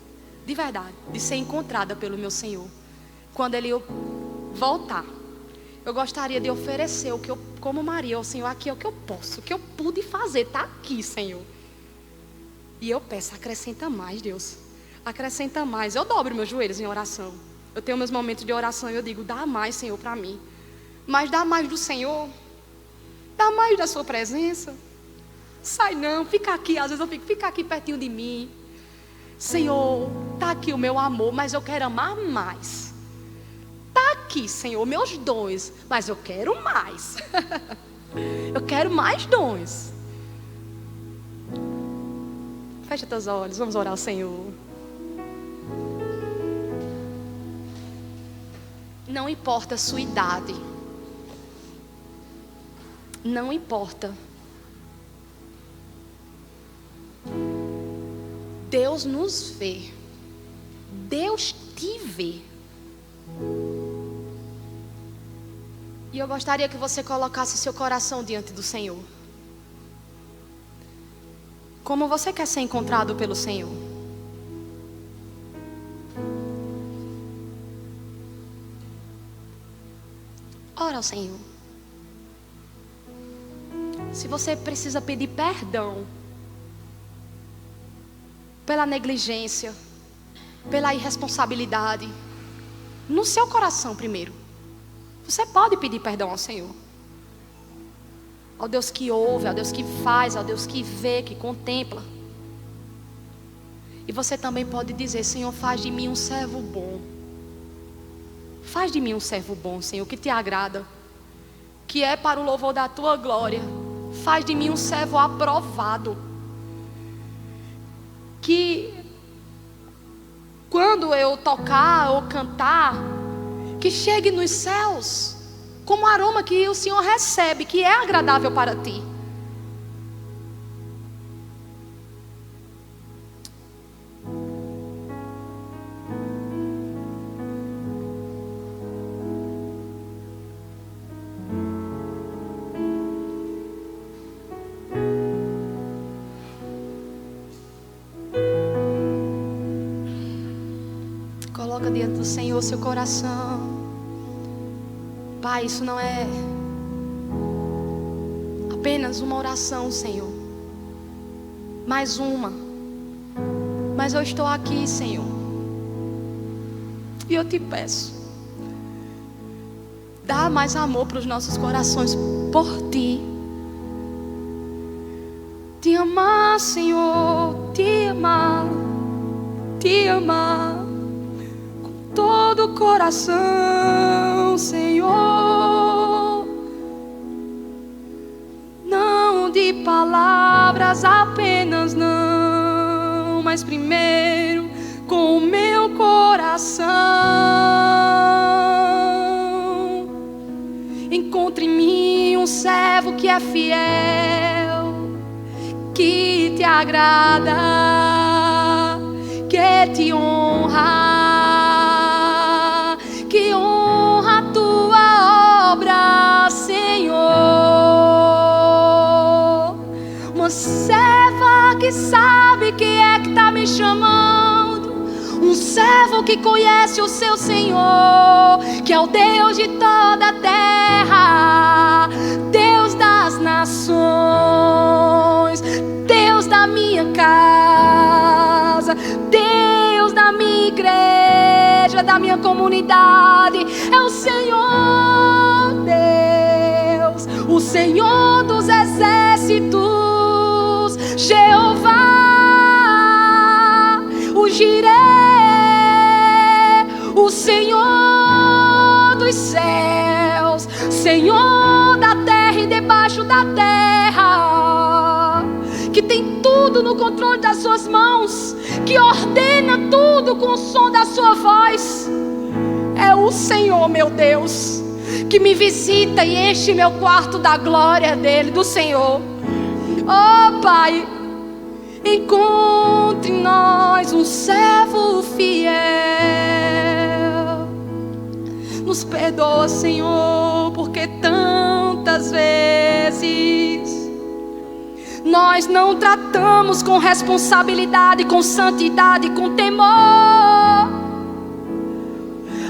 de verdade, de ser encontrada pelo meu Senhor quando Ele voltar. Eu gostaria de oferecer o que eu, como Maria, o Senhor, aqui é o que eu posso, o que eu pude fazer, está aqui, Senhor. E eu peço: acrescenta mais, Deus, acrescenta mais. Eu dobro meus joelhos em oração. Eu tenho meus momentos de oração e eu digo: dá mais, Senhor, para mim. Mas dá mais do Senhor, dá mais da sua presença. Sai não, fica aqui. Às vezes eu fica aqui pertinho de mim. Senhor, está aqui o meu amor, mas eu quero amar mais. Está aqui, Senhor, meus dons, mas eu quero mais. Eu quero mais dons. Fecha teus olhos, vamos orar ao Senhor. Não importa a sua idade, não importa. Deus nos vê, Deus te vê. E eu gostaria que você colocasse seu coração diante do Senhor. Como você quer ser encontrado pelo Senhor? Ora ao Senhor. Se você precisa pedir perdão pela negligência, pela irresponsabilidade, no seu coração primeiro, você pode pedir perdão ao Senhor, ao Deus que ouve, ao Deus que faz, ao Deus que vê, que contempla. E você também pode dizer: Senhor, faz de mim um servo bom. Faz de mim um servo bom, Senhor, que te agrada, que é para o louvor da tua glória. Faz de mim um servo aprovado, que quando eu tocar ou cantar, que chegue nos céus como aroma que o Senhor recebe, que é agradável para ti. Coloca diante do Senhor seu coração. Pai, isso não é apenas uma oração, Senhor. Mais uma. Mas eu estou aqui, Senhor. E eu te peço, dá mais amor para os nossos corações por Ti. Te amar, Senhor, te amar com todo o coração, Senhor. Não de palavras apenas, não, mas primeiro com o meu coração. Encontre em mim um servo que é fiel, que te agrada, que te honra, que honra a tua obra, Senhor. Uma serva que sabe quem é que está me chamando, um servo que conhece o seu Senhor, que é o Deus de toda a terra, Deus das nações, Deus da minha casa, Deus da minha igreja, da minha comunidade. É o Senhor Deus, o Senhor dos exércitos, Jeová, o Jireh, o Senhor dos céus, Senhor da terra e debaixo da terra, que tem tudo no controle das suas mãos, que ordena tudo com o som da sua voz. É o Senhor, meu Deus, que me visita e enche meu quarto da glória dele, do Senhor. Oh Pai, encontre em nós um servo fiel. Nos perdoa, Senhor, porque tantas vezes nós não tratamos com responsabilidade, com santidade, com temor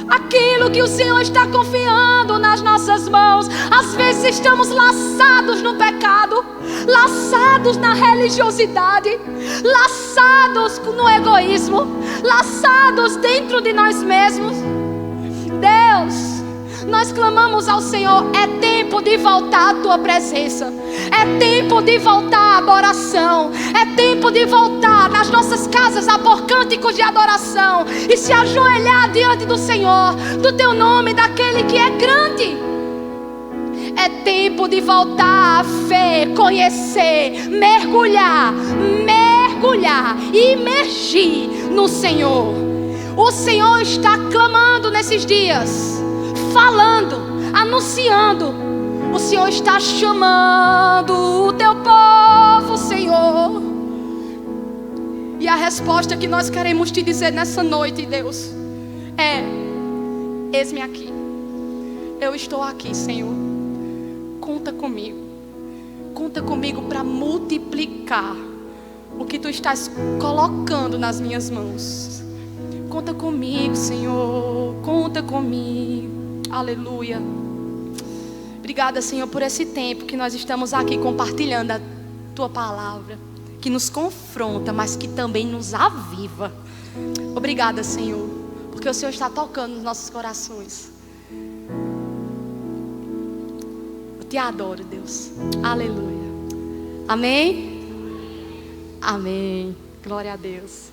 aquilo que o Senhor está confiando nas nossas mãos. Às vezes estamos laçados no pecado, laçados na religiosidade, laçados no egoísmo, laçados dentro de nós mesmos. Deus, nós clamamos ao Senhor, é tempo de voltar à Tua presença, é tempo de voltar à adoração, é tempo de voltar nas nossas casas a pôr cânticos de adoração e se ajoelhar diante do Senhor, do Teu nome, daquele que é grande. É tempo de voltar a fé, conhecer, mergulhar, imergir no Senhor. O Senhor está clamando nesses dias, falando, anunciando. O Senhor está chamando o Teu povo, Senhor. E a resposta que nós queremos Te dizer nessa noite, Deus, é: eis-me aqui. Eu estou aqui, Senhor. Conta comigo. Conta comigo para multiplicar o que Tu estás colocando nas minhas mãos. Conta comigo, Senhor. Conta comigo. Aleluia. Obrigada, Senhor, por esse tempo que nós estamos aqui compartilhando a Tua palavra, que nos confronta, mas que também nos aviva. Obrigada, Senhor, porque o Senhor está tocando nos nossos corações. Eu Te adoro, Deus. Aleluia. Amém? Amém. Glória a Deus.